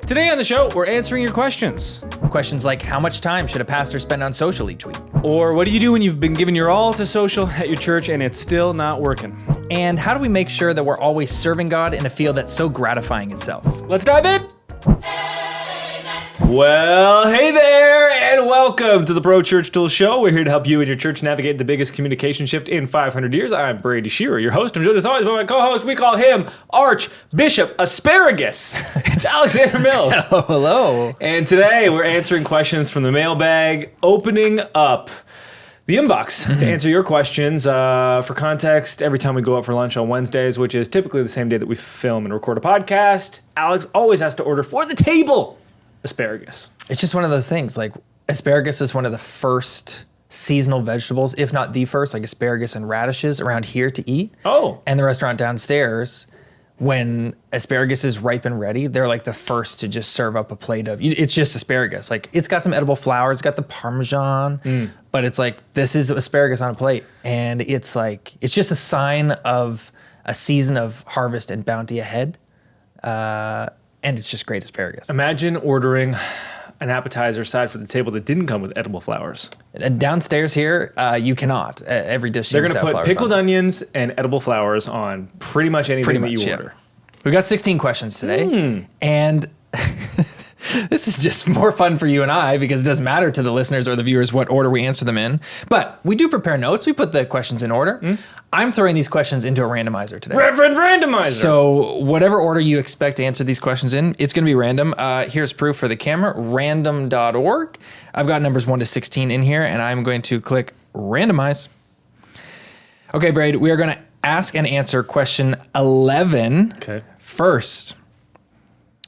Today on the show, we're answering your questions. Questions like, how much time should a pastor spend on social each week? Or what do you do when you've been giving your all to social at your church and it's still not working? And how do we make sure that we're always serving God in a field that's so gratifying itself? Let's dive in. Well, hey there, and welcome to the Pro Church Tools Show. We're here to help you and your church navigate the biggest communication shift in 500 years. I'm Brady Shearer, your host. I'm joined as always by my co-host. We call him Archbishop Asparagus. It's Alexander Mills. Hello. And today we're answering questions from the mailbag, opening up the inbox to answer your questions. For context, every time we go out for lunch on Wednesdays, which is typically the same day that we film and record a podcast, Alex always has to order for the table asparagus. It's just one of those things. Like, asparagus is one of the first seasonal vegetables, if not the first, like asparagus and radishes around here to eat. Oh. And the restaurant downstairs, when asparagus is ripe and ready, they're like the first to just serve up a plate of, it's just asparagus. Like, it's got some edible flowers, it's got the Parmesan, but it's like, this is asparagus on a plate. And it's like, it's just a sign of a season of harvest and bounty ahead. And it's just great asparagus. Imagine ordering an appetizer side for the table that didn't come with edible flowers. And downstairs here, you cannot. Every dish They're seems going to have put flowers pickled on it. onions and edible flowers on pretty much anything that you order. We've got 16 questions today. And this is just more fun for you and I because it doesn't matter to the listeners or the viewers what order we answer them in. But we do prepare notes. We put the questions in order. I'm throwing these questions into a randomizer today. Reverend Randomizer! So whatever order you expect to answer these questions in, it's going to be random. Here's proof for the camera, random.org. I've got numbers 1 to 16 in here, and I'm going to click randomize. Okay, Braid, we are going to ask and answer question 11 first.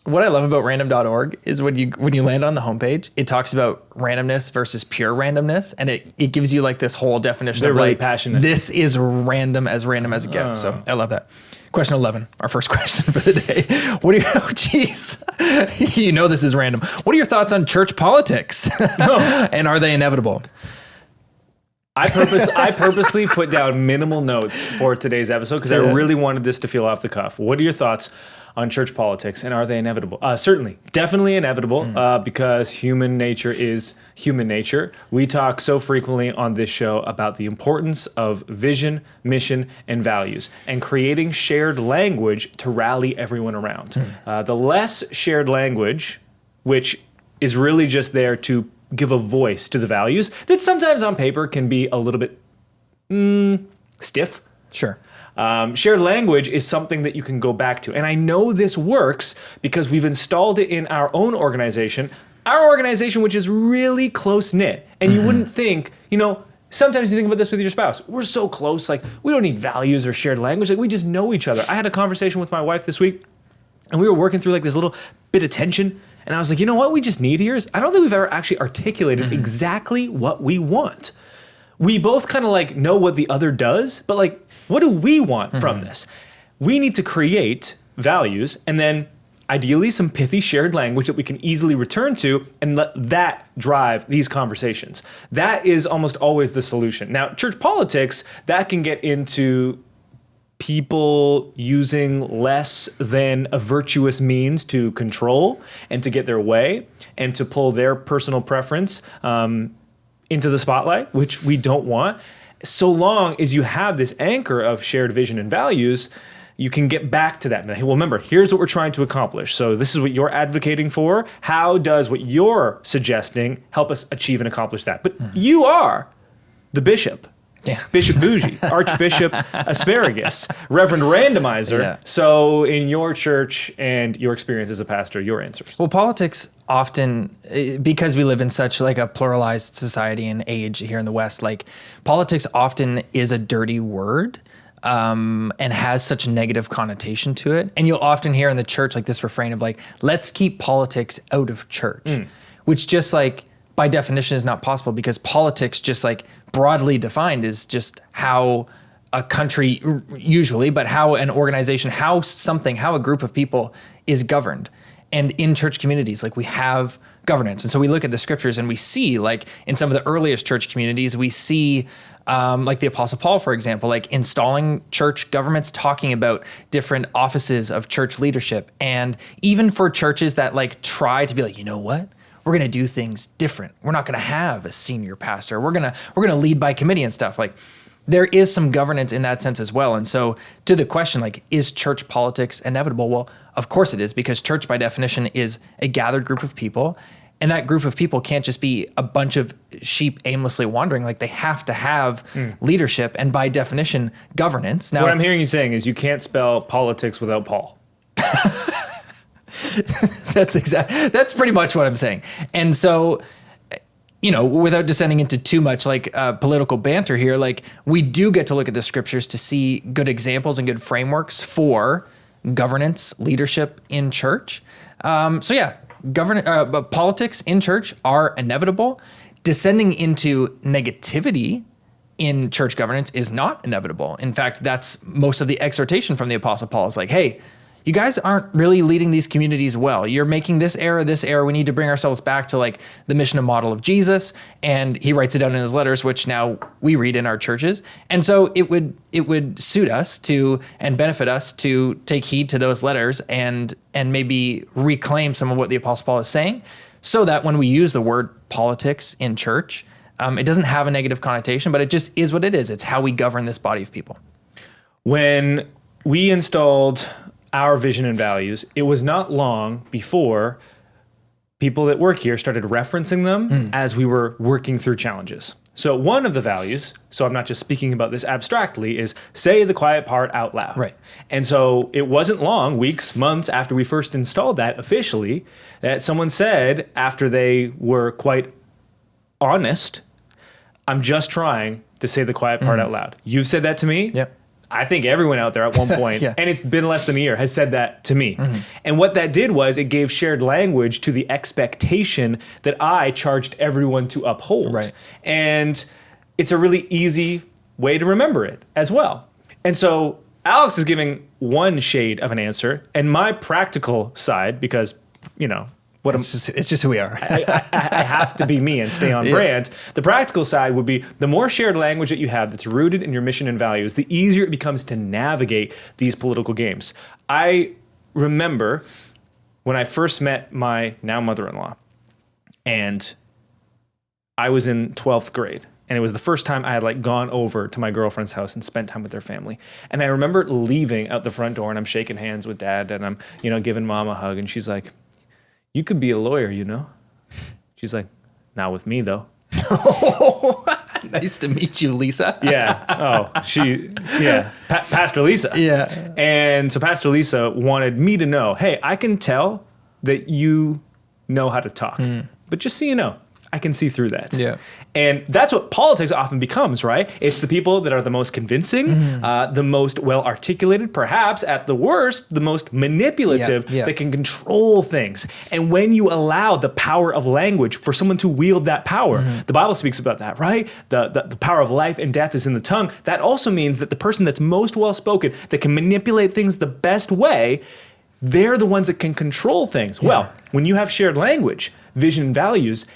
What I love about random.org is when you land on the homepage, it talks about randomness versus pure randomness, and it gives you like this whole definition They're of really like, passionate. This is random as it gets. So I love that. Question 11, our first question for the day. What do you, oh geez, you know this is random. What are your thoughts on church politics? And are they inevitable? I purposely put down minimal notes for today's episode because I really wanted this to feel off the cuff. What are your thoughts on church politics, and are they inevitable? Certainly, definitely inevitable, because human nature is human nature. We talk so frequently on this show about the importance of vision, mission, and values, and creating shared language to rally everyone around. The less shared language, which is really just there to give a voice to the values that sometimes on paper can be a little bit stiff. Sure. Shared language is something that you can go back to. And I know this works because we've installed it in our own organization, which is really close-knit. And you wouldn't think, sometimes you think about this with your spouse. We're so close, like we don't need values or shared language. Like we just know each other. I had a conversation with my wife this week and we were working through like this little bit of tension. And I was like, you know what we just need here is, I don't think we've ever actually articulated exactly what we want. We both kind of like know what the other does, but like, what do we want from this? We need to create values and then ideally some pithy shared language that we can easily return to and let that drive these conversations. That is almost always the solution. Now, church politics, that can get into people using less than a virtuous means to control and to get their way and to pull their personal preference into the spotlight, which we don't want. So long as you have this anchor of shared vision and values, you can get back to that. Well, remember, here's what we're trying to accomplish. So this is what you're advocating for. How does what you're suggesting help us achieve and accomplish that? But you are the bishop. Yeah. Bishop Bougie, Archbishop Asparagus, Reverend Randomizer. Yeah. So in your church and your experience as a pastor, your answers. Well, politics often, because we live in such like a pluralized society and age here in the West, like politics often is a dirty word and has such a negative connotation to it. And you'll often hear in the church like this refrain of like, let's keep politics out of church, which just like, by definition is not possible because politics just like broadly defined is just how a country usually, but how an organization, how a group of people is governed. And in church communities, like we have governance. And so we look at the scriptures and we see, like in some of the earliest church communities, we see like the Apostle Paul, for example, like installing church governments, talking about different offices of church leadership. And even for churches that like try to be like, you know what? We're going to do things different. We're not going to have a senior pastor. We're going to lead by committee and stuff. Like there is some governance in that sense as well. And so to the question, like, is church politics inevitable? Well, of course it is, because church by definition is a gathered group of people. And that group of people can't just be a bunch of sheep aimlessly wandering. Like they have to have leadership and by definition, governance. Now, what I'm hearing you saying is you can't spell politics without Paul. That's pretty much what I'm saying. And so, you know, without descending into too much like political banter here, like we do get to look at the scriptures to see good examples and good frameworks for governance, leadership in church. So yeah, politics in church are inevitable. Descending into negativity in church governance is not inevitable. In fact, that's most of the exhortation from the Apostle Paul is like, hey, you guys aren't really leading these communities well. You're making this error. We need to bring ourselves back to like the mission and model of Jesus. And he writes it down in his letters, which now we read in our churches. And so it would suit us to and benefit us to take heed to those letters and maybe reclaim some of what the Apostle Paul is saying, so that when we use the word politics in church, it doesn't have a negative connotation, but it just is what it is. It's how we govern this body of people. When we installed our vision and values, it was not long before people that work here started referencing them as we were working through challenges. So one of the values, so I'm not just speaking about this abstractly, is say the quiet part out loud. Right. And so it wasn't long, weeks, months after we first installed that officially, that someone said, after they were quite honest, I'm just trying to say the quiet part out loud. You've said that to me. Yep. I think everyone out there at one point, Yeah. and it's been less than a year, has said that to me. And what that did was it gave shared language to the expectation that I charged everyone to uphold. Right. And it's a really easy way to remember it as well. And so Alex is giving one shade of an answer, and my practical side, because, you know, It's just who we are. I have to be me and stay on brand. The practical side would be the more shared language that you have that's rooted in your mission and values, the easier it becomes to navigate these political games. I remember when I first met my now mother-in-law, and I was in 12th grade. And it was the first time I had like gone over to my girlfriend's house and spent time with their family. And I remember leaving out the front door, and I'm shaking hands with Dad, and I'm, you know, giving Mom a hug, and she's like, "You could be a lawyer, you know?" She's like, "Not with me, though." Nice to meet you, Lisa. Yeah. Pastor Lisa. Yeah. And so Pastor Lisa wanted me to know, hey, I can tell that you know how to talk. But just so you know, I can see through that. Yeah. And that's what politics often becomes, right? It's the people that are the most convincing, the most well-articulated, perhaps at the worst, the most manipulative, that can control things. And when you allow the power of language for someone to wield that power, the Bible speaks about that, right? The power of life and death is in the tongue. That also means that the person that's most well-spoken, that can manipulate things the best way, they're the ones that can control things. Yeah. Well, when you have shared language, vision, and values,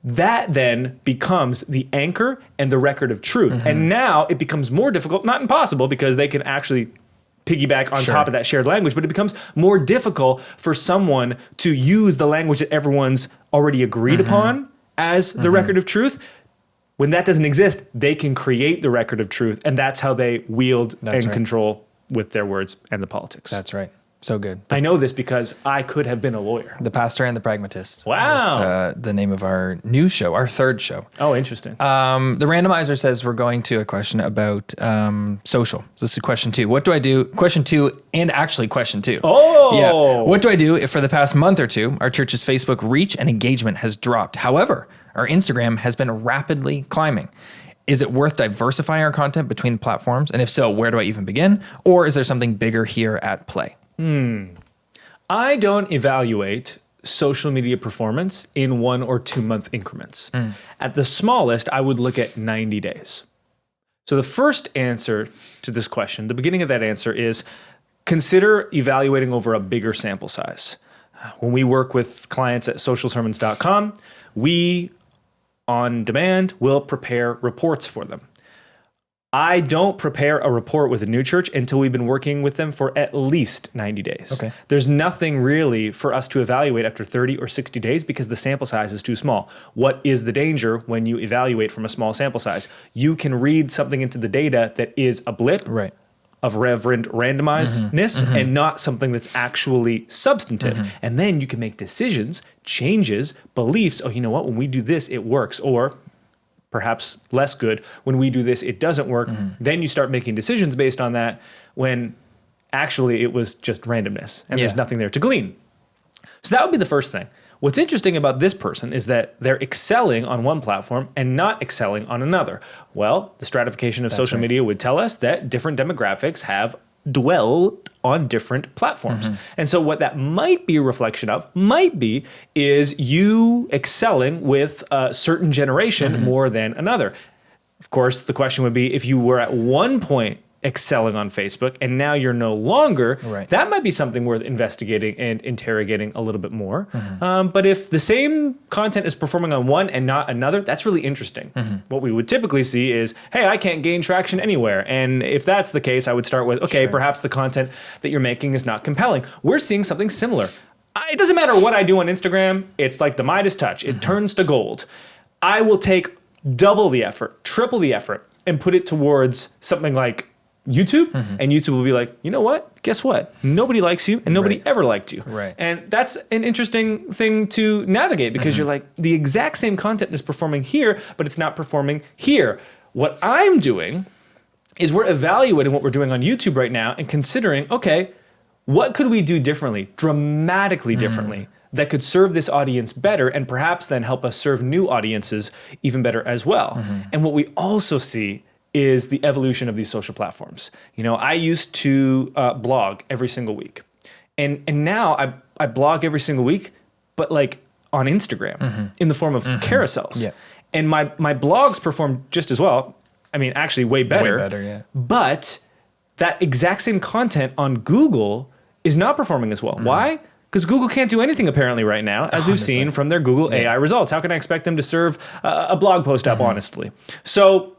that then becomes the anchor and the record of truth. And now it becomes more difficult, not impossible, because they can actually piggyback on top of that shared language, but it becomes more difficult for someone to use the language that everyone's already agreed upon as the record of truth. When that doesn't exist, they can create the record of truth, and that's how they wield control with their words and the politics. That's right. So good. I know this because I could have been a lawyer. The Pastor and the Pragmatist. Wow. That's the name of our new show, our third show. Oh, interesting. The randomizer says we're going to a question about social. So this is question 2. What do I do? Question 2 and actually question 2. Oh. Yeah. What do I do if for the past month or two, our church's Facebook reach and engagement has dropped? However, our Instagram has been rapidly climbing. Is it worth diversifying our content between platforms? And if so, where do I even begin? Or is there something bigger here at play? I don't evaluate social media performance in 1 or 2 month increments. At the smallest, I would look at 90 days. So the first answer to this question, the beginning of that answer is consider evaluating over a bigger sample size. When we work with clients at socialsermons.com, we, on demand, will prepare reports for them. I don't prepare a report with a new church until we've been working with them for at least 90 days. Okay. There's nothing really for us to evaluate after 30 or 60 days because the sample size is too small. What is the danger when you evaluate from a small sample size? You can read something into the data that is a blip Right. of reverent randomizedness and not something that's actually substantive. And then you can make decisions, changes, beliefs. Oh, you know what? When we do this, it works. Or perhaps less good. When we do this, it doesn't work. Then you start making decisions based on that when actually it was just randomness and there's nothing there to glean. So that would be the first thing. What's interesting about this person is that they're excelling on one platform and not excelling on another. Well, the stratification of social media would tell us that different demographics have dwelled on different platforms. And so what that might be a reflection of is you excelling with a certain generation more than another. Of course, the question would be if you were at one point excelling on Facebook and now you're no longer, that might be something worth investigating and interrogating a little bit more. But if the same content is performing on one and not another, that's really interesting. What we would typically see is, hey, I can't gain traction anywhere. And if that's the case, I would start with, okay, perhaps the content that you're making is not compelling. We're seeing something similar. It doesn't matter what I do on Instagram. It's like the Midas touch. It turns to gold. I will take double the effort, triple the effort, and put it towards something like YouTube, and YouTube will be like, you know what? Guess what? Nobody likes you, and nobody ever liked you. And that's an interesting thing to navigate because you're like, the exact same content is performing here, but it's not performing here. What I'm doing is we're evaluating what we're doing on YouTube right now and considering, okay, what could we do differently, dramatically differently, that could serve this audience better and perhaps then help us serve new audiences even better as well. And what we also see is the evolution of these social platforms. You know, I used to blog every single week. And now I blog every single week, but like on Instagram in the form of carousels. And my blogs perform just as well. I mean, actually way better. Way better, yeah. But that exact same content on Google is not performing as well. Why? Because Google can't do anything apparently right now, as we've seen from their Google AI results. How can I expect them to serve a blog post up, honestly? So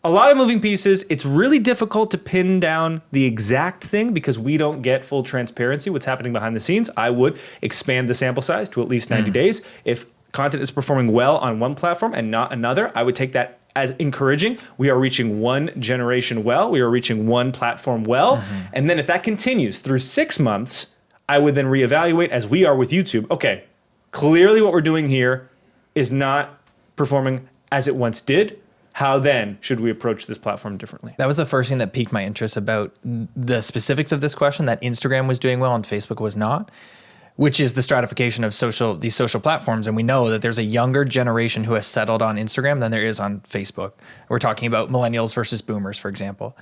a lot of moving pieces. It's really difficult to pin down the exact thing because we don't get full transparency what's happening behind the scenes. I would expand the sample size to at least 90 days. If content is performing well on one platform and not another, I would take that as encouraging. We are reaching one generation well. We are reaching one platform well. And then if that continues through 6 months, I would then reevaluate as we are with YouTube. Okay, clearly what we're doing here is not performing as it once did. How then should we approach this platform differently? That was the first thing that piqued my interest about the specifics of this question, that Instagram was doing well and Facebook was not, which is the stratification of these social platforms. And we know that there's a younger generation who has settled on Instagram than there is on Facebook. We're talking about millennials versus boomers, for example.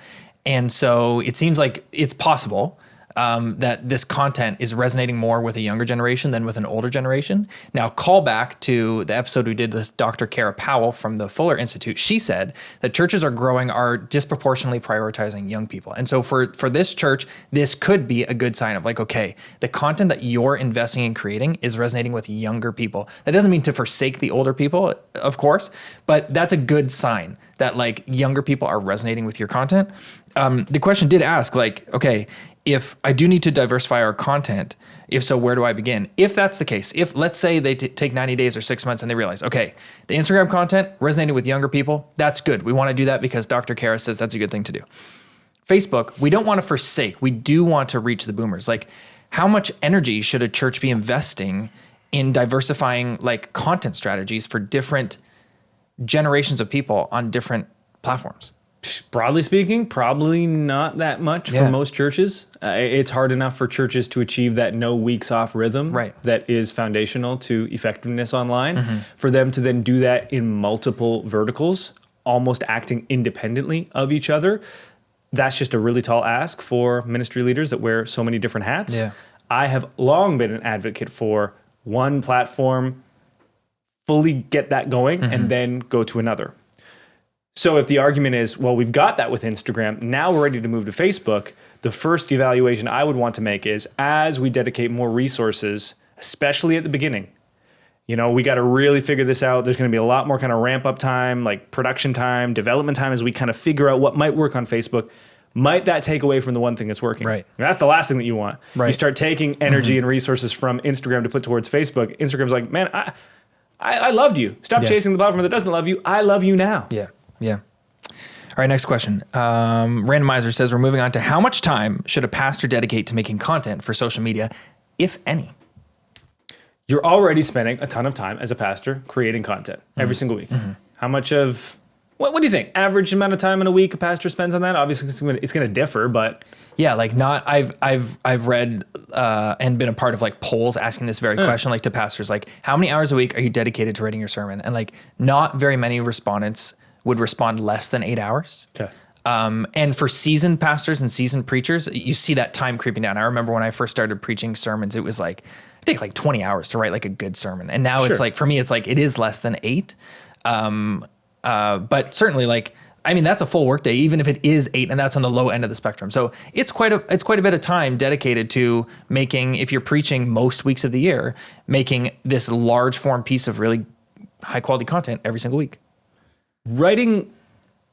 And so it seems like it's possible that this content is resonating more with a younger generation than with an older generation. Now, call back to the episode we did with Dr. Kara Powell from the Fuller Institute. She said that churches are disproportionately prioritizing young people. And so for this church, this could be a good sign of like, okay, the content that you're investing in creating is resonating with younger people. That doesn't mean to forsake the older people, of course, but that's a good sign that like younger people are resonating with your content. The question did ask like, okay, if I do need to diversify our content, if so, where do I begin? If that's the case, if let's say they take 90 days or 6 months and they realize, okay, the Instagram content resonating with younger people, that's good. We want to do that because Dr. Kara says that's a good thing to do. Facebook, we don't want to forsake. We do want to reach the boomers. Like, how much energy should a church be investing in diversifying like content strategies for different generations of people on different platforms? Broadly speaking, probably not that much for most churches. It's hard enough for churches to achieve that no weeks off rhythm that is foundational to effectiveness online. For them to then do that in multiple verticals, almost acting independently of each other, that's just a really tall ask for ministry leaders that wear so many different hats. I have long been an advocate for one platform, fully get that going, and then go to another. So if the argument is, well, we've got that with Instagram, now we're ready to move to Facebook, the first evaluation I would want to make is as we dedicate more resources especially at the beginning. You know, we got to really figure this out. There's going to be a lot more kind of ramp up time, like production time, development time, as we kind of figure out what might work on Facebook. Might that take away from the one thing that's working? Right. And that's the last thing that you want. Right. You start taking energy and resources from Instagram to put towards Facebook. Instagram's like, man, I loved you. Stop chasing the platform that doesn't love you. I love you now. Yeah. Yeah. All right, next question. Randomizer says we're moving on to how much time should a pastor dedicate to making content for social media, if any? You're already spending a ton of time as a pastor creating content every single week. How much of, what do you think? Average amount of time in a week a pastor spends on that? Obviously, it's going to differ, but. Yeah, like not, I've read and been a part of like polls asking this very question, like to pastors, like how many hours a week are you dedicated to writing your sermon? And like not very many respondents would respond less than 8 hours. Okay. And for seasoned pastors and seasoned preachers, you see that time creeping down. I remember when I first started preaching sermons, it was like, it take like 20 hours to write like a good sermon. And now it's like, for me, it's like, it is less than 8. But certainly like, I mean, that's a full workday, even if it is 8, and that's on the low end of the spectrum. So it's quite a bit of time dedicated to making, if you're preaching most weeks of the year, making this large form piece of really high quality content every single week. Writing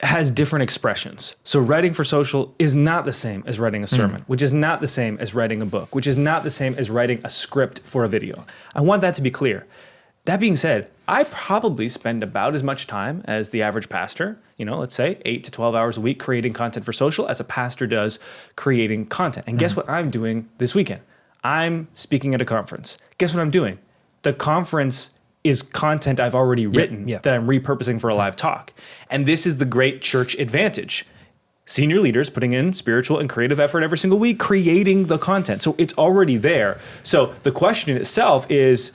has different expressions. So writing for social is not the same as writing a sermon, which is not the same as writing a book, which is not the same as writing a script for a video. I want that to be clear. That being said, I probably spend about as much time as the average pastor, you know, let's say 8 to 12 hours a week creating content for social as a pastor does creating content. And guess what I'm doing this weekend? I'm speaking at a conference. Guess what I'm doing? The conference is content I've already written that I'm repurposing for a live talk. And this is the great church advantage. Senior leaders putting in spiritual and creative effort every single week, creating the content. So it's already there. So the question in itself is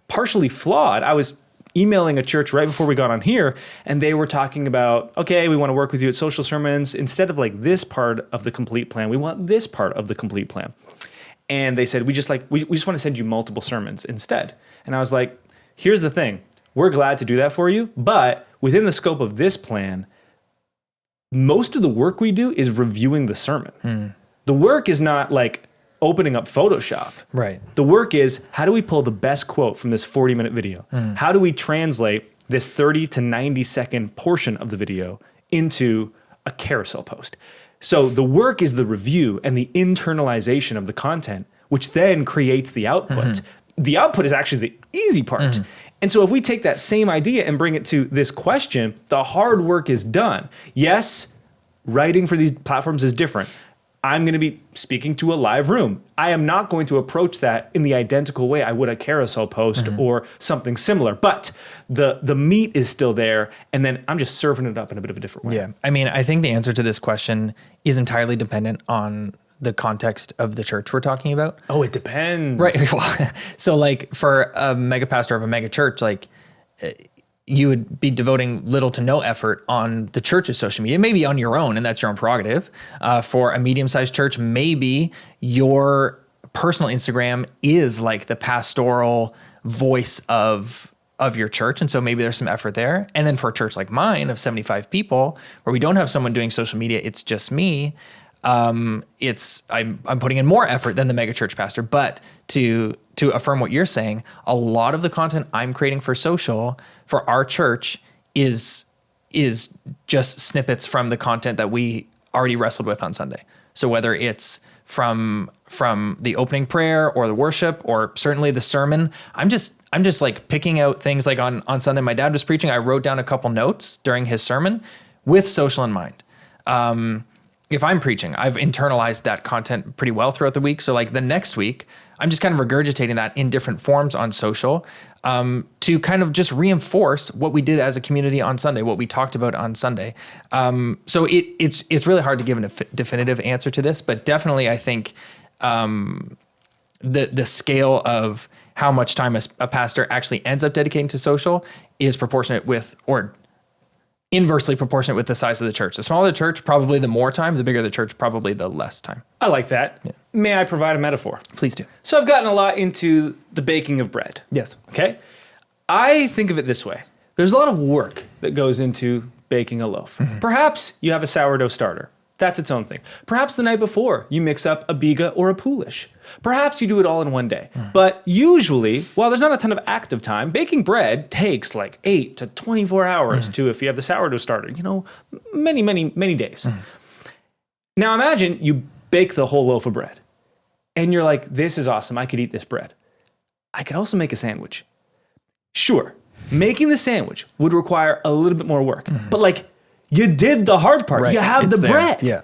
partially flawed. I was emailing a church right before we got on here, and they were talking about, okay, we want to work with you at social sermons. Instead of like this part of the complete plan, we want this part of the complete plan. And they said, we just want to send you multiple sermons instead. And I was like, here's the thing. We're glad to do that for you, but within the scope of this plan, most of the work we do is reviewing the sermon. The work is not like opening up Photoshop. Right. The work is, how do we pull the best quote from this 40-minute video? How do we translate this 30 to 90 second portion of the video into a carousel post? So the work is the review and the internalization of the content, which then creates the output. The output is actually the easy part. And so if we take that same idea and bring it to this question, the hard work is done. Yes, writing for these platforms is different. I'm going to be speaking to a live room. I am not going to approach that in the identical way I would a carousel post or something similar. But the meat is still there, and then I'm just serving it up in a bit of a different way. Yeah. I mean, I think the answer to this question is entirely dependent on the context of the church we're talking about. Oh, it depends. Right. So like for a mega pastor of a mega church, like you would be devoting little to no effort on the church's social media, maybe on your own, and that's your own prerogative. For a medium-sized church, maybe your personal Instagram is like the pastoral voice of your church. And so maybe there's some effort there. And then for a church like mine of 75 people, where we don't have someone doing social media, it's just me. I'm putting in more effort than the mega church pastor, but to affirm what you're saying, a lot of the content I'm creating for social for our church is just snippets from the content that we already wrestled with on Sunday. So whether it's from the opening prayer or the worship or certainly the sermon, I'm just like picking out things. Like on Sunday, my dad was preaching. I wrote down a couple notes during his sermon with social in mind. If I'm preaching, I've internalized that content pretty well throughout the week. So like the next week, I'm just kind of regurgitating that in different forms on social to kind of just reinforce what we did as a community on Sunday, what we talked about on Sunday. So it's really hard to give a definitive answer to this, but definitely I think the scale of how much time a pastor actually ends up dedicating to social is proportionate with, or inversely proportionate with the size of the church. The smaller the church, probably the more time. The bigger the church, probably the less time. I like that. Yeah. May I provide a metaphor? Please do. So I've gotten a lot into the baking of bread. Yes. Okay? I think of it this way. There's a lot of work that goes into baking a loaf. Perhaps you have a sourdough starter. That's its own thing. Perhaps the night before, you mix up a biga or a poolish. Perhaps you do it all in one day. But usually, while there's not a ton of active time, baking bread takes like 8 to 24 hours to, if you have the sourdough starter, many, many, many days. Now imagine you bake the whole loaf of bread and you're like, this is awesome. I could eat this bread. I could also make a sandwich. Sure, making the sandwich would require a little bit more work, but like you did the hard part. Right. You have It's the there. bread. Yeah.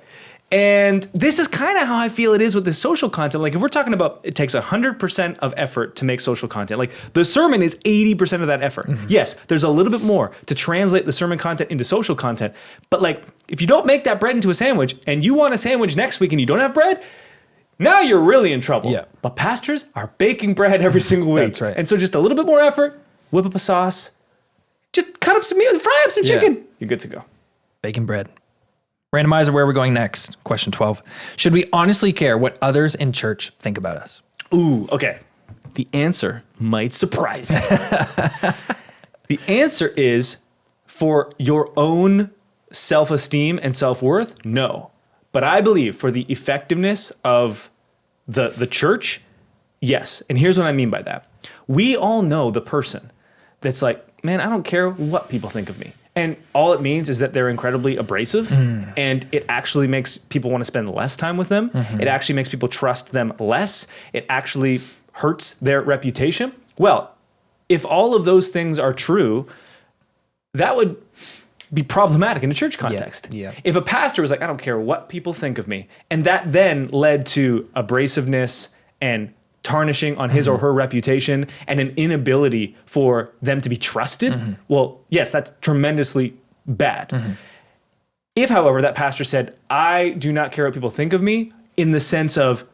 And this is kind of how I feel it is with this social content. Like if we're talking about it takes 100% of effort to make social content, like the sermon is 80% of that effort. Yes, there's a little bit more to translate the sermon content into social content. But like if you don't make that bread into a sandwich and you want a sandwich next week and you don't have bread, now you're really in trouble. Yeah. But pastors are baking bread every single week. That's right. And so just a little bit more effort, whip up a sauce, just cut up some meat, fry up some chicken. You're good to go. Baking bread. Randomizer, where are we going next? Question 12. Should we honestly care what others in church think about us? Ooh, okay. The answer might surprise you. The answer is for your own self-esteem and self-worth, no. But I believe for the effectiveness of the church, yes. And here's what I mean by that. We all know the person that's like, man, I don't care what people think of me. And all it means is that they're incredibly abrasive and it actually makes people want to spend less time with them. It actually makes people trust them less. It actually hurts their reputation. Well, if all of those things are true, that would be problematic in a church context. Yeah. If a pastor was like, I don't care what people think of me, and that then led to abrasiveness and tarnishing on his or her reputation and an inability for them to be trusted, well, yes, that's tremendously bad. If, however, that pastor said, I do not care what people think of me in the sense of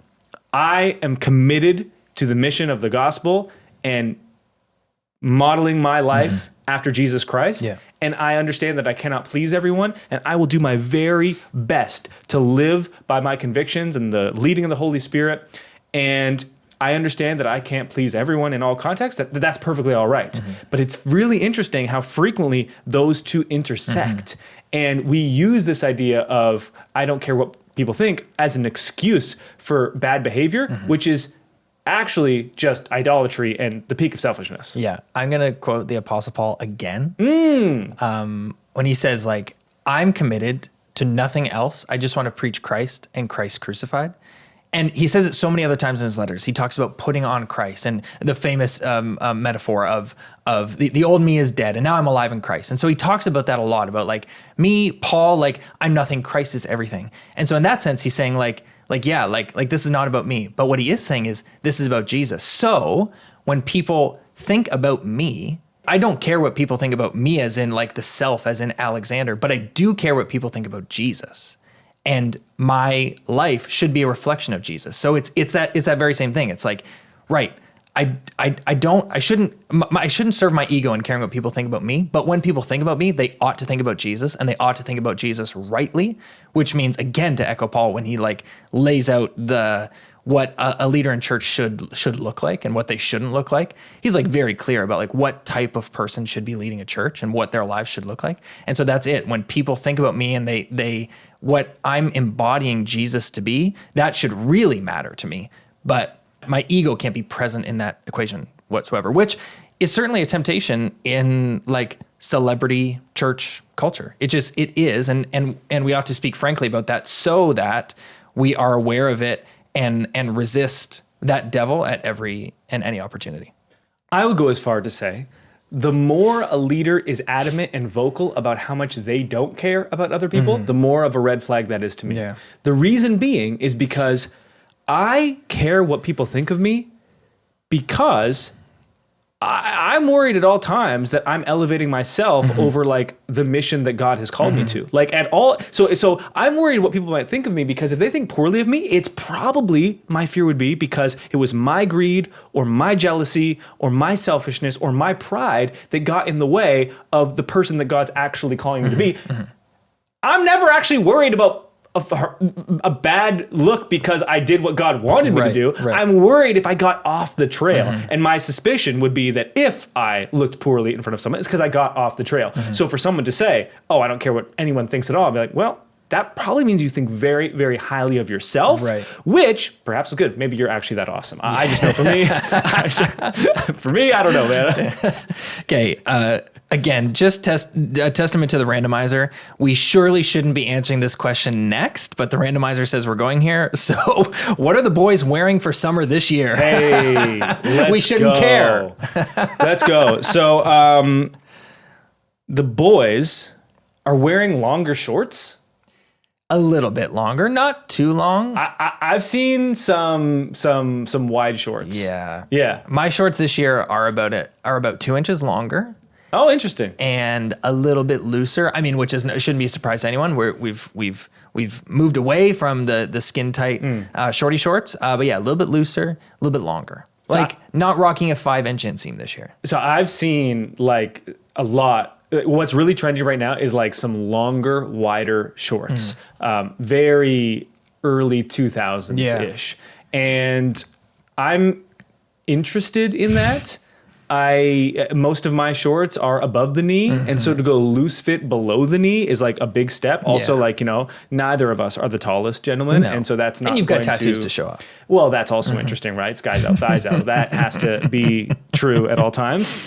I am committed to the mission of the gospel and modeling my life after Jesus Christ, and I understand that I cannot please everyone, and I will do my very best to live by my convictions and the leading of the Holy Spirit, and I understand that I can't please everyone in all contexts, that's perfectly all right. But it's really interesting how frequently those two intersect. And we use this idea of, I don't care what people think, as an excuse for bad behavior, which is actually just idolatry and the peak of selfishness. Yeah. I'm going to quote the Apostle Paul again. When he says, like, I'm committed to nothing else. I just want to preach Christ and Christ crucified. And he says it so many other times in his letters. He talks about putting on Christ and the famous metaphor of the old me is dead and now I'm alive in Christ. And so he talks about that a lot, about like me, Paul, like I'm nothing, Christ is everything. And so in that sense, he's saying like this is not about me. But what he is saying is this is about Jesus. So when people think about me, I don't care what people think about me as in like the self, as in Alexander, but I do care what people think about Jesus. And my life should be a reflection of Jesus. So it's that very same thing. It's like, right, I shouldn't serve my ego in caring what people think about me. But when people think about me, they ought to think about Jesus, and they ought to think about Jesus rightly, which means, again, to echo Paul when he like lays out what a leader in church should look like and what they shouldn't look like. He's like very clear about like what type of person should be leading a church and what their lives should look like. And so that's it. When people think about me and they what I'm embodying Jesus to be, that should really matter to me. But my ego can't be present in that equation whatsoever, which is certainly a temptation in like celebrity church culture. It is. And we ought to speak frankly about that so that we are aware of it and resist that devil at every and any opportunity. I would go as far to say, the more a leader is adamant and vocal about how much they don't care about other people, the more of a red flag that is to me. Yeah. The reason being is because I care what people think of me because I'm worried at all times that I'm elevating myself over like the mission that God has called me to. Like at all. So I'm worried what people might think of me because if they think poorly of me, it's probably, my fear would be, because it was my greed or my jealousy or my selfishness or my pride that got in the way of the person that God's actually calling me to be. I'm never actually worried about a bad look because I did what God wanted me to do. Right. I'm worried if I got off the trail. And my suspicion would be that if I looked poorly in front of someone, it's because I got off the trail. So for someone to say, oh, I don't care what anyone thinks at all, I'd be like, well, that probably means you think very, very highly of yourself, Right. which perhaps is good. Maybe you're actually that awesome. I just know for me, for me, I don't know, man. Okay. Again, just a testament to the randomizer. We surely shouldn't be answering this question next, but the randomizer says we're going here. So, what are the boys wearing for summer this year? Hey, let's We shouldn't go. care. Let's go. So, the boys are wearing longer shorts. A little bit longer, not too long. I've seen some wide shorts. Yeah. Yeah. My shorts this year are about 2 inches longer Oh, interesting. and a little bit looser. I mean, which shouldn't be a surprise to anyone. We've moved away from the skin tight shorty shorts, but yeah, a little bit looser, a little bit longer. Like not rocking a 5-inch inseam this year. So I've seen like a lot. What's really trendy right now is like some longer, wider shorts. Very early 2000s ish. And I'm interested in that. Most of my shorts are above the knee, and so to go loose fit below the knee is like a big step. Also, like, neither of us are the tallest gentlemen, and so that's not. And you've got going tattoos to show off. Well, that's also interesting, right? Skies out, thighs out. That has to be true at all times.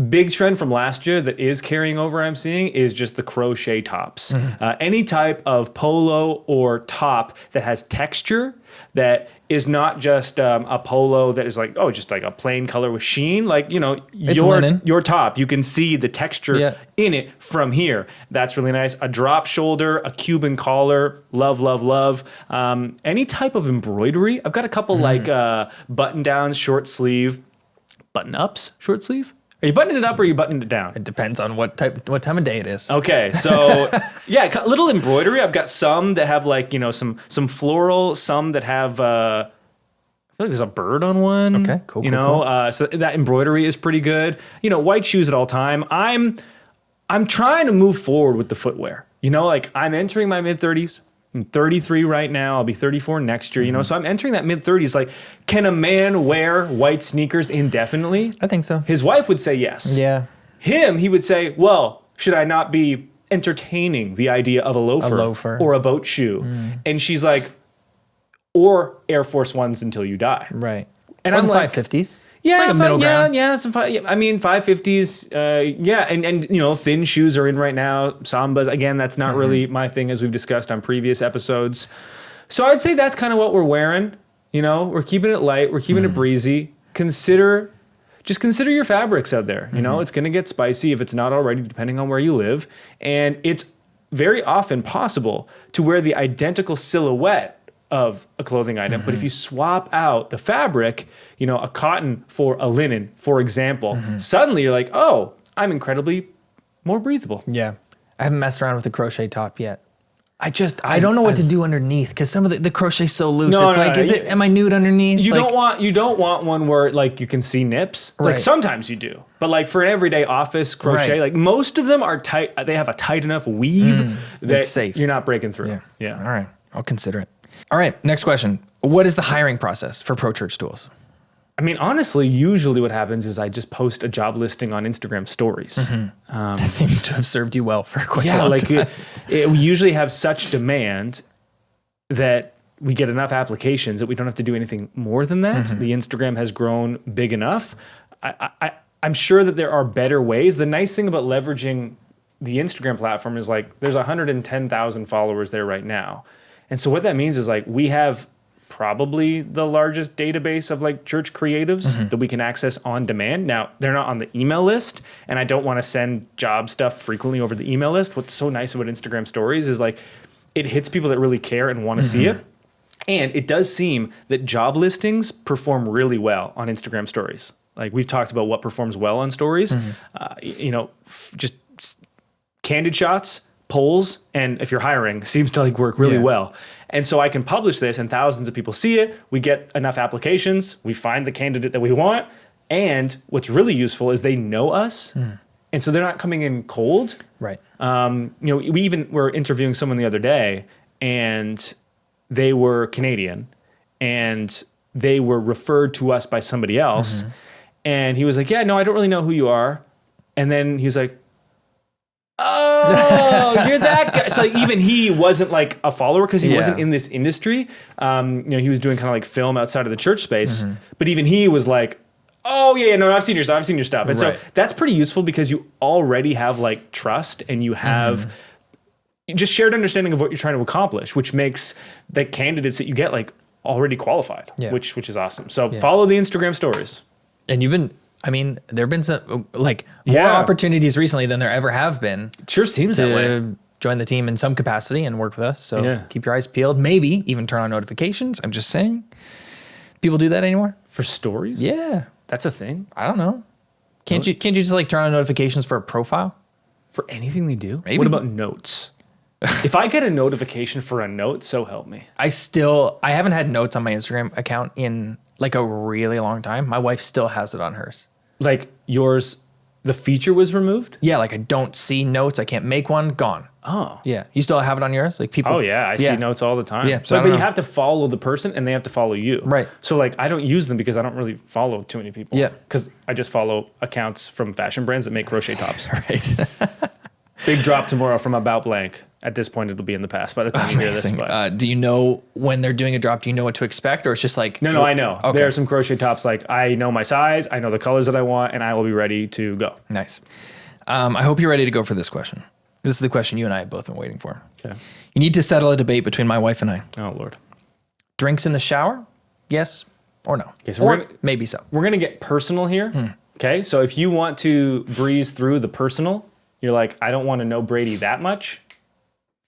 Big trend from last year that is carrying over, I'm seeing, is just the crochet tops. Any type of polo or top that has texture, that is not just a polo that is like, just like a plain color with sheen. Like, your top, you can see the texture in it from here. That's really nice. A drop shoulder, a Cuban collar, love, love, love. Any type of embroidery. I've got a couple like button downs, short sleeve, button ups, short sleeve. Are you buttoning it up or are you buttoning it down? It depends on what time of day it is. Okay, so yeah, a little embroidery. I've got some that have like, some floral, some that have I feel like there's a bird on one. Okay, cool. So that embroidery is pretty good. White shoes at all time. I'm trying to move forward with the footwear. Like I'm entering my mid-30s. I'm 33 right now. I'll be 34 next year, So I'm entering that mid-30s. Like, can a man wear white sneakers indefinitely? I think so. His wife would say yes. Yeah. He would say, well, should I not be entertaining the idea of a loafer. Or a boat shoe? And she's like, or Air Force Ones until you die. Right. And or I'm the like, 550s. Yeah, it's like a middle ground. I mean, 550s. And thin shoes are in right now. Sambas, again, that's not really my thing, as we've discussed on previous episodes. So I'd say that's kind of what we're wearing. We're keeping it light. We're keeping it breezy. Consider your fabrics out there. It's going to get spicy if it's not already, depending on where you live. And it's very often possible to wear the identical silhouette of a clothing item, but if you swap out the fabric, a cotton for a linen, for example, suddenly you're like, oh, I'm incredibly more breathable. Yeah. I haven't messed around with the crochet top yet. I don't know what to do underneath, because some of the crochet's so loose. Am I nude underneath? You don't want one where like you can see nips. Like sometimes you do, but like for an everyday office crochet, like most of them are tight. They have a tight enough weave that it's safe. You're not breaking through. Yeah. All right. I'll consider it. All right, next question. What is the hiring process for Pro Church Tools? I mean, honestly, usually what happens is I just post a job listing on Instagram stories. That seems to have served you well for quite a long time. We usually have such demand that we get enough applications that we don't have to do anything more than that. The Instagram has grown big enough. I'm sure that there are better ways. The nice thing about leveraging the Instagram platform is like there's 110,000 followers there right now. And so what that means is like we have probably the largest database of like church creatives that we can access on demand. Now, they're not on the email list, and I don't want to send job stuff frequently over the email list. What's so nice about Instagram stories is like it hits people that really care and want to see it. And it does seem that job listings perform really well on Instagram stories. Like we've talked about what performs well on stories, just candid shots, polls, and if you're hiring, seems to like work really well. And so I can publish this and thousands of people see it. We get enough applications. We find the candidate that we want. And what's really useful is they know us. And so they're not coming in cold. Right. We even were interviewing someone the other day, and they were Canadian, and they were referred to us by somebody else. And he was like, yeah, no, I don't really know who you are. And then he was like, Oh, you're that guy. So even he wasn't like a follower because he wasn't in this industry. He was doing kind of like film outside of the church space. But even he was like, oh yeah, no, I've seen your stuff. And so that's pretty useful because you already have like trust and you have just shared understanding of what you're trying to accomplish, which makes the candidates that you get like already qualified, which is awesome. So follow the Instagram stories. And there have been some like more opportunities recently than there ever have been. It sure seems that way. Join the team in some capacity and work with us. So keep your eyes peeled. Maybe even turn on notifications. I'm just saying. People do that anymore? For stories? Yeah. That's a thing? I don't know. Can't you just like turn on notifications for a profile? For anything they do? Maybe. What about notes? If I get a notification for a note, so help me. I haven't had notes on my Instagram account in like a really long time. My wife still has it on hers. Like yours, the feature was removed? Yeah, like I don't see notes. I can't make one. Gone. Oh. Yeah. You still have it on yours? Like people. Oh yeah, I see notes all the time. Yeah. So but you have to follow the person and they have to follow you. Right. So like I don't use them because I don't really follow too many people. Yeah. Because I just follow accounts from fashion brands that make crochet tops. Right. Big drop tomorrow from About Blank. At this point, it'll be in the past by the time you hear this. But. Do you know when they're doing a drop? Do you know what to expect, or it's just like No, I know. Okay. There are some crochet tops like I know my size, I know the colors that I want, and I will be ready to go. Nice. I hope you're ready to go for this question. This is the question you and I have both been waiting for. Okay. You need to settle a debate between my wife and I. Oh Lord. Drinks in the shower? Yes or no? Okay, so or maybe so. We're gonna get personal here. Okay, so if you want to breeze through the personal, you're like, I don't want to know Brady that much.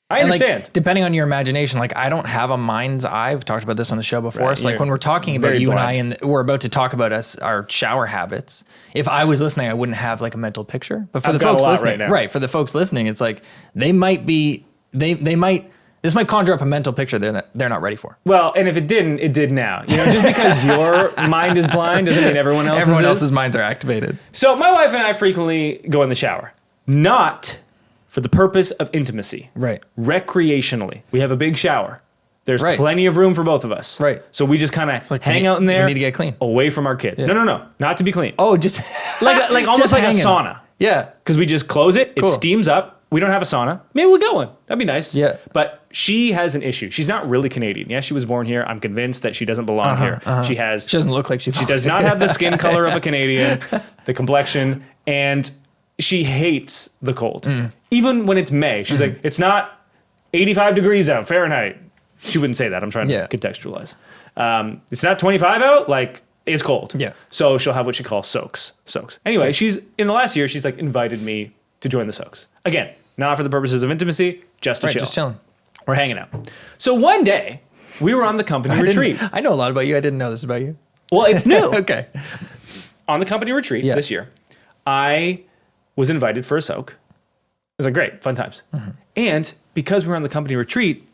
I understand. Like, depending on your imagination, like I don't have a mind's eye. We've talked about this on the show before. Right, So like when we're talking about you blind. and I, and we're about to talk about our shower habits. If I was listening, I wouldn't have like a mental picture. But for the folks listening, right? For the folks listening, it's like they might. This might conjure up a mental picture they're not ready for. Well, and if it didn't, it did now. You know, just because your mind is blind doesn't mean everyone else's minds are activated. So my wife and I frequently go in the shower, not for the purpose of intimacy. Right. Recreationally. We have a big shower. There's plenty of room for both of us. Right. So we just kind of hang out in there. We need to get clean. Away from our kids. Yeah. No. Not to be clean. Oh, just like almost just like hanging. a sauna. Yeah. Because we just close it. Cool. It steams up. We don't have a sauna. Maybe we'll get one. That'd be nice. Yeah. But she has an issue. She's not really Canadian. Yes, she was born here. I'm convinced that she doesn't belong here. She doesn't look like she does not have the skin color of a Canadian, the complexion, and she hates the cold. Even when it's May, she's like, it's not 85 degrees out, Fahrenheit. She wouldn't say that. I'm trying to contextualize. It's not 25 out, like it's cold. Yeah. So she'll have what she calls soaks. Anyway, she's in the last year, she's like invited me to join the soaks. Again, not for the purposes of intimacy, just to chill. Just chilling. We're hanging out. So one day, we were on the company retreat. I know a lot about you. I didn't know this about you. Well, it's new. Okay. On the company retreat this year, I was invited for a soak. It was like great, fun times. And because we're on the company retreat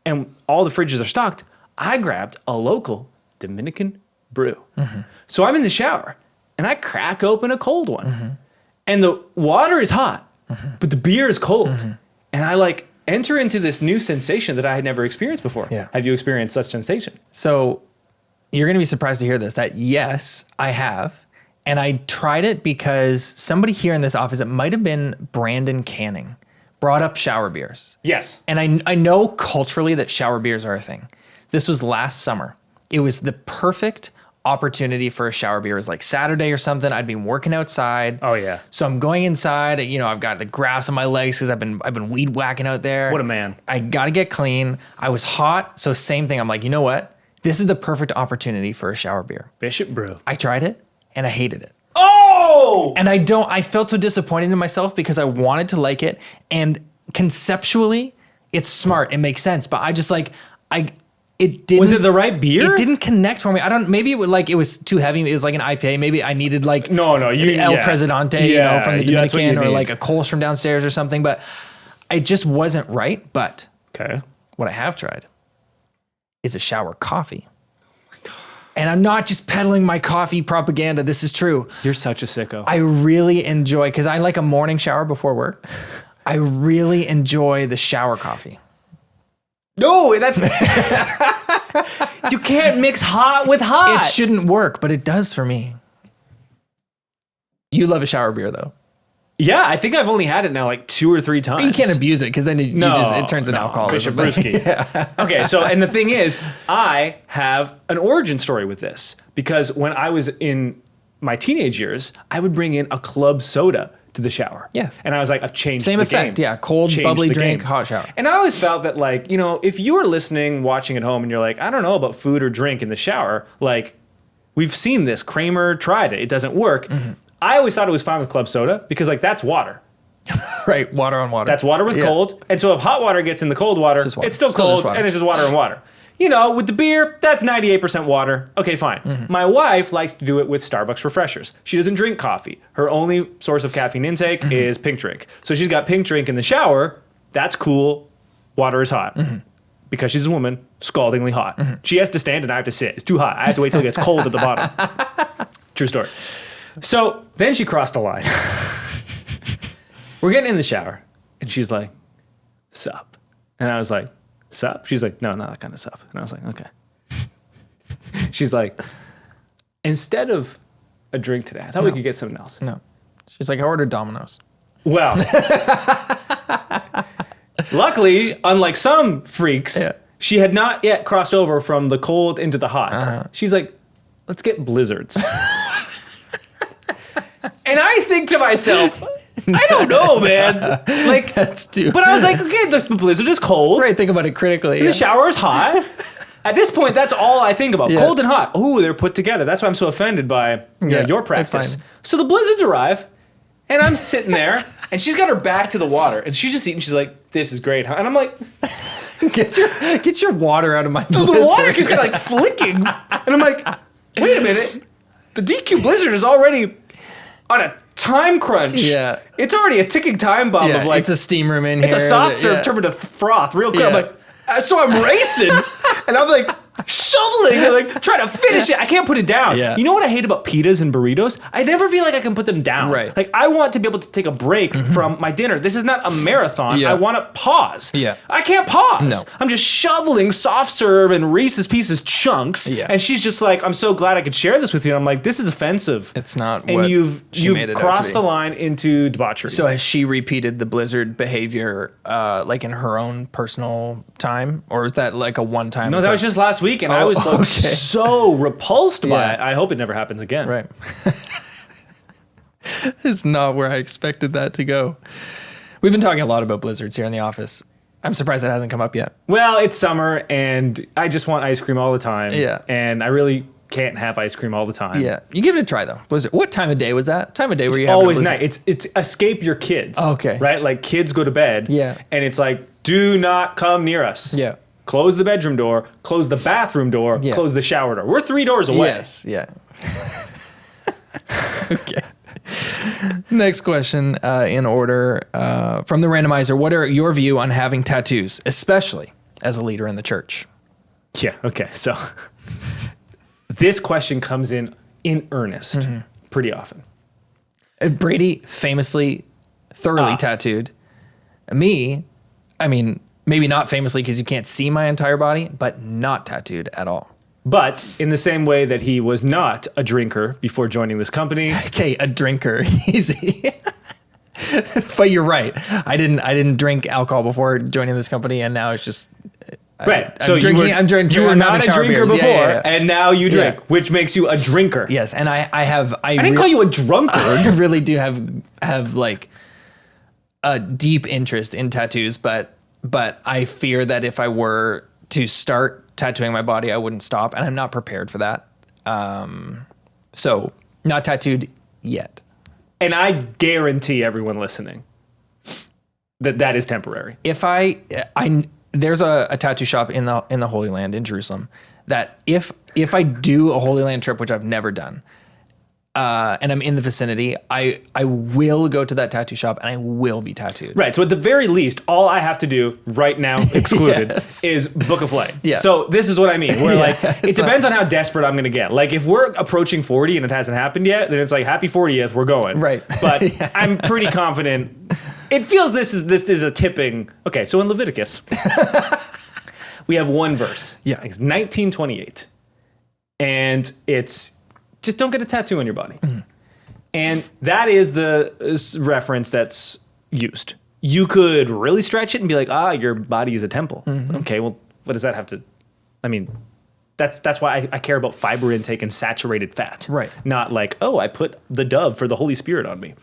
and all the fridges are stocked, I grabbed a local Dominican brew. So I'm in the shower and I crack open a cold one. And the water is hot, but the beer is cold. And I like enter into this new sensation that I had never experienced before. Yeah. Have you experienced such sensation? So you're going to be surprised to hear this, that yes, I have. And I tried it because somebody here in this office, it might have been Brandon Canning, brought up shower beers. Yes. And I know culturally that shower beers are a thing. This was last summer. It was the perfect opportunity for a shower beer. It was like Saturday or something. I'd been working outside. Oh yeah. So I'm going inside. You know, I've got the grass on my legs because I've been weed whacking out there. What a man. I got to get clean. I was hot. So same thing. I'm like, you know what? This is the perfect opportunity for a shower beer. Bishop Brew. I tried it and I hated it. Oh! And I felt so disappointed in myself because I wanted to like it. And conceptually, it's smart. It makes sense. But I just it didn't. Was it the right beer? It didn't connect for me. Maybe it was too heavy. It was like an IPA. Maybe I needed like El Presidente, from the Dominican, or like a Kolsch from downstairs or something. But it just wasn't right. But what I have tried is a shower coffee. And I'm not just peddling my coffee propaganda. This is true. You're such a sicko. I really enjoy, because I like a morning shower before work. I really enjoy the shower coffee. No, that you can't mix hot with hot. It shouldn't work, but it does for me. You love a shower beer though. Yeah, I think I've only had it now like 2 or 3 times. You can't abuse it because then it turns into alcoholism. Bishop Brewski. Okay, so and the thing is, I have an origin story with this because when I was in my teenage years, I would bring in a club soda to the shower. Yeah. And I was like, I've changed Same the effect. game. Yeah. Cold, Changed bubbly the drink, game. hot shower. And I always felt that, like, you know, if you were listening, watching at home and you're like, I don't know about food or drink in the shower, like, we've seen this. Kramer tried it. It doesn't work. Mm-hmm. I always thought it was fine with club soda because, like, that's water. Right. Water on water. That's water with cold. And so if hot water gets in the cold water, it's still cold and it's just water and water. You know, with the beer, that's 98% water. Okay, fine. Mm-hmm. My wife likes to do it with Starbucks refreshers. She doesn't drink coffee. Her only source of caffeine intake is pink drink. So she's got pink drink in the shower. That's cool. Water is hot. Mm-hmm. Because she's a woman, scaldingly hot. Mm-hmm. She has to stand and I have to sit. It's too hot. I have to wait till it gets cold at the bottom. True story. So then she crossed a line. We're getting in the shower. And she's like, sup. And I was like, sup? She's like, no, not that kind of sup. And I was like, okay. She's like, instead of a drink today, I thought we could get something else. No. She's like, I ordered Domino's. Well, luckily, unlike some freaks, she had not yet crossed over from the cold into the hot. Uh-huh. She's like, let's get blizzards. And I think to myself, I don't know, man. Like, that's too. But I was like, okay, the blizzard is cold. Right, think about it critically. And the shower is hot. At this point, that's all I think about. Yeah. Cold and hot. Ooh, they're put together. That's why I'm so offended by your practice. So the blizzards arrive, and I'm sitting there, and she's got her back to the water, and she's just eating. She's like, this is great, huh? And I'm like, get your water out of my blizzard. The water is kind of like flicking. And I'm like, wait a minute. The DQ blizzard is already on a time crunch. Yeah. It's already a ticking time bomb of like. It's a steam room in here. It's a soft serve turned into froth real quick. Yeah. I'm like, so I'm racing. And I'm like shoveling and like trying to finish it. I can't put it down. Yeah. You know what I hate about pitas and burritos? I never feel like I can put them down. Right. Like I want to be able to take a break from my dinner. This is not a marathon. Yeah. I want to pause. Yeah. I can't pause. No. I'm just shoveling soft serve and Reese's Pieces chunks. Yeah. And she's just like, I'm so glad I could share this with you. And I'm like, this is offensive. It's not. And what you've made it crossed the line into debauchery. So has she repeated the blizzard behavior like in her own personal time, or is that like a one-time? No, that was just last week, and I was like so repulsed by it. I hope it never happens again. Right. It's not where I expected that to go. We've been talking a lot about blizzards here in the office. I'm surprised it hasn't come up yet. Well, it's summer, and I just want ice cream all the time. Yeah. And I really can't have ice cream all the time. Yeah. You give it a try, though. Blizzard. What time of day was that? Time of day were you having always a blizzard? night. It's escape your kids. Okay. Right? Like kids go to bed. Yeah. And it's like, do not come near us. Yeah. Close the bedroom door, close the bathroom door, close the shower door. We're 3 doors away. Yes, yeah. Okay. Next question in order from the randomizer. What are your view on having tattoos, especially as a leader in the church? Yeah, okay. So this question comes in earnest pretty often. Brady famously thoroughly tattooed. Me, I mean, maybe not famously because you can't see my entire body, but not tattooed at all. But in the same way that he was not a drinker before joining this company. Okay, a drinker, easy. But you're right. I didn't drink alcohol before joining this company, and now it's just right. I'm drinking. You were not a drinker before, and now you drink, which makes you a drinker. Yes, and I didn't call you a drunkard. I really do have like a deep interest in tattoos, but I fear that if I were to start tattooing my body, I wouldn't stop, and I'm not prepared for that. So not tattooed yet. And I guarantee everyone listening that is temporary. If I there's a tattoo shop in the Holy Land in Jerusalem that if I do a Holy Land trip, which I've never done, and I'm in the vicinity, I will go to that tattoo shop and I will be tattooed. Right. So at the very least, all I have to do right now, excluded, is book a flight. Yeah. So this is what I mean. Where like it depends on how desperate I'm going to get. Like if we're approaching 40 and it hasn't happened yet, then it's like happy 40th, we're going. Right. But I'm pretty confident. It feels this is a tipping. Okay. So in Leviticus, we have one verse. Yeah. It's 19:28, and it's. Just don't get a tattoo on your body. Mm-hmm. And that is the reference that's used. You could really stretch it and be like, your body is a temple. Okay, well, what does that have to, I mean, that's why I care about fiber intake and saturated fat. Right. Not like, I put the dove for the Holy Spirit on me.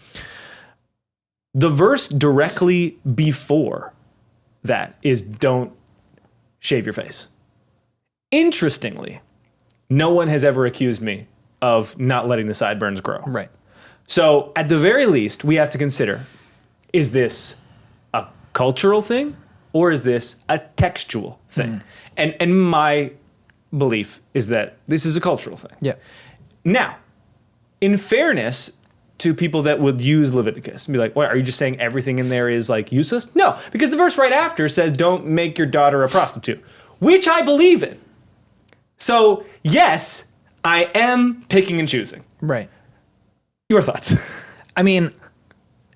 The verse directly before that is don't shave your face. Interestingly, no one has ever accused me of not letting the sideburns grow. Right. So at the very least, we have to consider, is this a cultural thing or is this a textual thing? And my belief is that this is a cultural thing. Yeah. Now, in fairness to people that would use Leviticus and be like, what, are you just saying everything in there is like useless? No, because the verse right after says, don't make your daughter a prostitute, which I believe in. So yes, I am picking and choosing. Right. Your thoughts? I mean,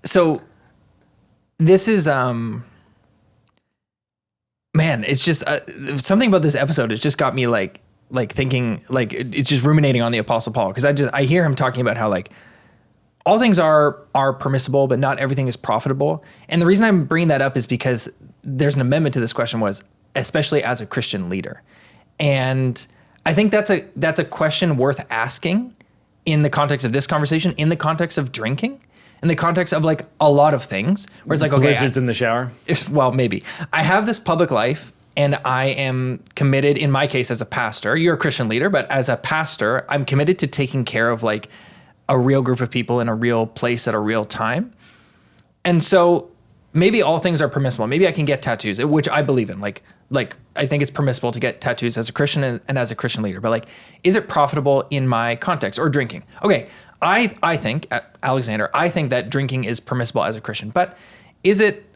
so this is, man, it's just something about this episode. It's just got me like thinking, like it's just ruminating on the Apostle Paul. Cause I hear him talking about how like all things are permissible, but not everything is profitable. And the reason I'm bringing that up is because there's an amendment to this question was, especially as a Christian leader. And I think that's a question worth asking in the context of this conversation, in the context of drinking, in the context of like a lot of things where it's like, okay, Blizzards in the shower. Well, maybe I have this public life and I am committed in my case as a pastor. You're a Christian leader, but as a pastor, I'm committed to taking care of like a real group of people in a real place at a real time. And so maybe all things are permissible. Maybe I can get tattoos, which I believe in. Like I think it's permissible to get tattoos as a Christian and as a Christian leader. But like, is it profitable in my context or drinking? Okay, I think, Alexander, I think that drinking is permissible as a Christian. But is it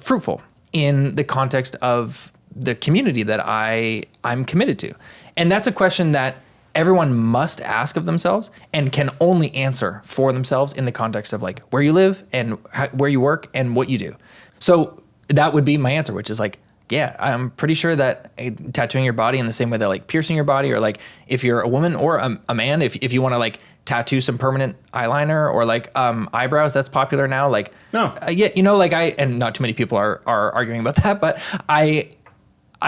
fruitful in the context of the community that I'm committed to? And that's a question that everyone must ask of themselves and can only answer for themselves in the context of like where you live and where you work and what you do. So that would be my answer, which is like, yeah, I'm pretty sure that tattooing your body in the same way that like piercing your body, or like if you're a woman or a man, if you want to like tattoo some permanent eyeliner or like eyebrows, that's popular now. Like, no, yeah, you know, like and not too many people are arguing about that, but I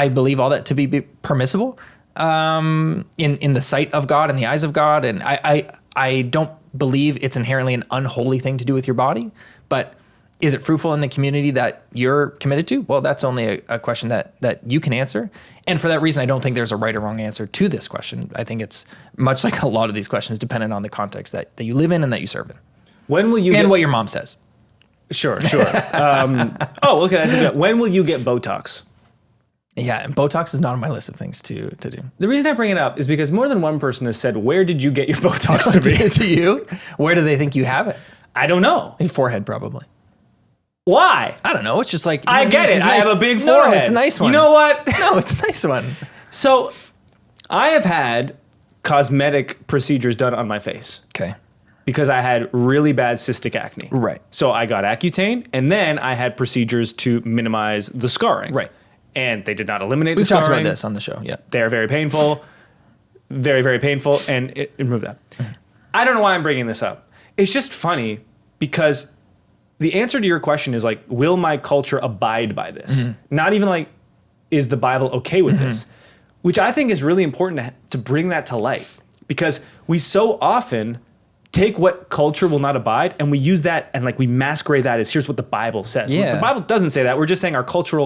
believe all that to be permissible. In the sight of God and the eyes of God. And I don't believe it's inherently an unholy thing to do with your body, but is it fruitful in the community that you're committed to? Well, that's only a question that you can answer. And for that reason, I don't think there's a right or wrong answer to this question. I think it's much like a lot of these questions dependent on the context that you live in and that you serve in. When will you and what your mom says. Sure. Okay, that's a good. When will you get Botox? Yeah, and Botox is not on my list of things to do. The reason I bring it up is because more than one person has said, where did you get your Botox to be? To you? Where do they think you have it? I don't know. Your forehead, probably. Why? I don't know. It's just like... I get it. Nice. I have a big forehead. No, it's a nice one. You know what? No, it's a nice one. So I have had cosmetic procedures done on my face. Okay. Because I had really bad cystic acne. Right. So I got Accutane, and then I had procedures to minimize the scarring. Right. And they did not eliminate We've the scarring. talked about this on the show, yeah. They're very painful. Very, very painful, and it removed that. I don't know why I'm bringing this up. It's just funny because the answer to your question is like, will my culture abide by this? Not even like, is the Bible okay with this? Which I think is really important to bring that to light, because we so often take what culture will not abide and we use that and like we masquerade that as here's what the Bible says. Yeah. The Bible doesn't say that. We're just saying our culture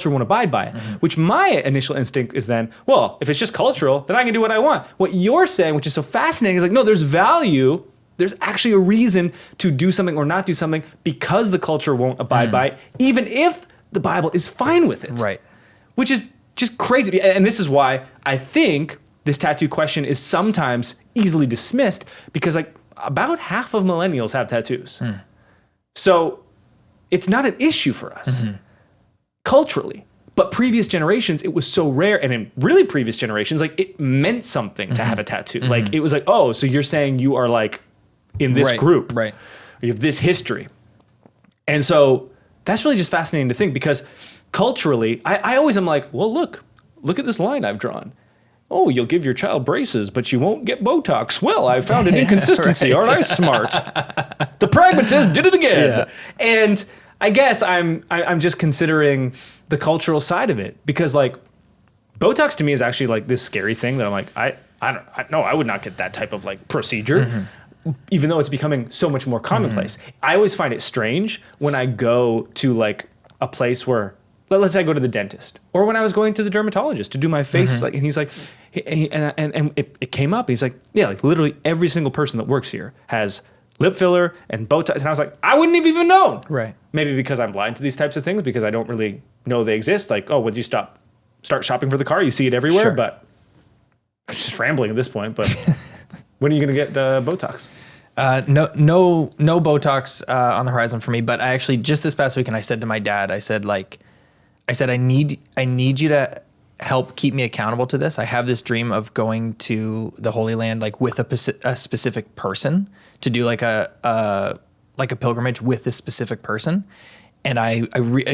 won't abide by it, which my initial instinct is then, well, if it's just cultural, then I can do what I want. What you're saying, which is so fascinating, is like, no, there's value. There's actually a reason to do something or not do something because the culture won't abide by it, even if the Bible is fine with it. Right. Which is just crazy. And this is why I think this tattoo question is sometimes easily dismissed, because like about half of millennials have tattoos. So it's not an issue for us culturally. But previous generations, it was so rare. And in really previous generations, like it meant something to have a tattoo. Like it was like, oh, so you're saying you are like in this group. Right. You have this history. And so that's really just fascinating to think, because culturally, I always am like, well, look at this line I've drawn. oh, you'll give your child braces, but you won't get Botox. Well, I found an inconsistency. Aren't I smart? The pragmatist did it again. Yeah. And I guess I'm just considering the cultural side of it, because like Botox to me is actually like this scary thing that I'm like, I would not get that type of like procedure, even though it's becoming so much more commonplace. I always find it strange when I go to like a place where, let's say I go to the dentist, or when I was going to the dermatologist to do my face, like, and he's like, and it came up, and he's like, yeah, like literally every single person that works here has lip filler and Botox. And I was like, I wouldn't have even known. Right. Maybe because I'm blind to these types of things, because I don't really know they exist. Like, oh, once you start shopping for the car, you see it everywhere. Sure. But I'm just rambling at this point. But when are you going to get the Botox? No Botox on the horizon for me. But I actually, just this past weekend, I said to my dad, I said, I need you to help keep me accountable to this. I have this dream of going to the Holy Land, like with a specific person, to do like a pilgrimage with this specific person. And I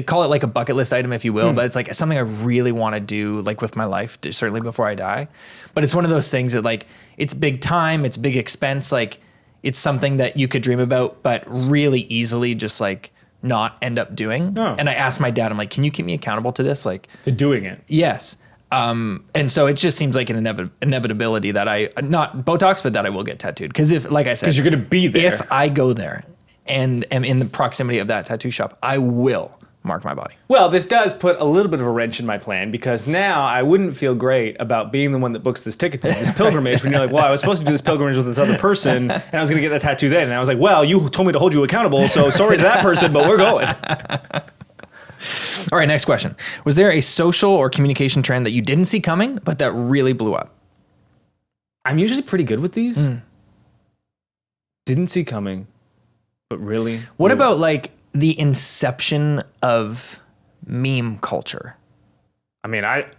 call it like a bucket list item, if you will, but it's like something I really want to do, like with my life, certainly before I die. But it's one of those things that like, it's big time, it's big expense. Like it's something that you could dream about, but really easily just like not end up doing. Oh. And I asked my dad, I'm like, can you keep me accountable to this? Like to doing it. Yes. And so it just seems like an inevitability that not Botox, but that I will get tattooed. Cause if, like I said, cause you're going to be there. If I go there and am in the proximity of that tattoo shop, I will mark my body. Well, this does put a little bit of a wrench in my plan, because now I wouldn't feel great about being the one that books this ticket to this pilgrimage right. When you're like, well, I was supposed to do this pilgrimage with this other person and I was going to get that tattoo then. And I was like, well, you told me to hold you accountable. So sorry to that person, but we're going. All right, next question. Was there a social or communication trend that you didn't see coming, but that really blew up? I'm usually pretty good with these. Didn't see coming, but really. What about like the inception of meme culture? I mean, I've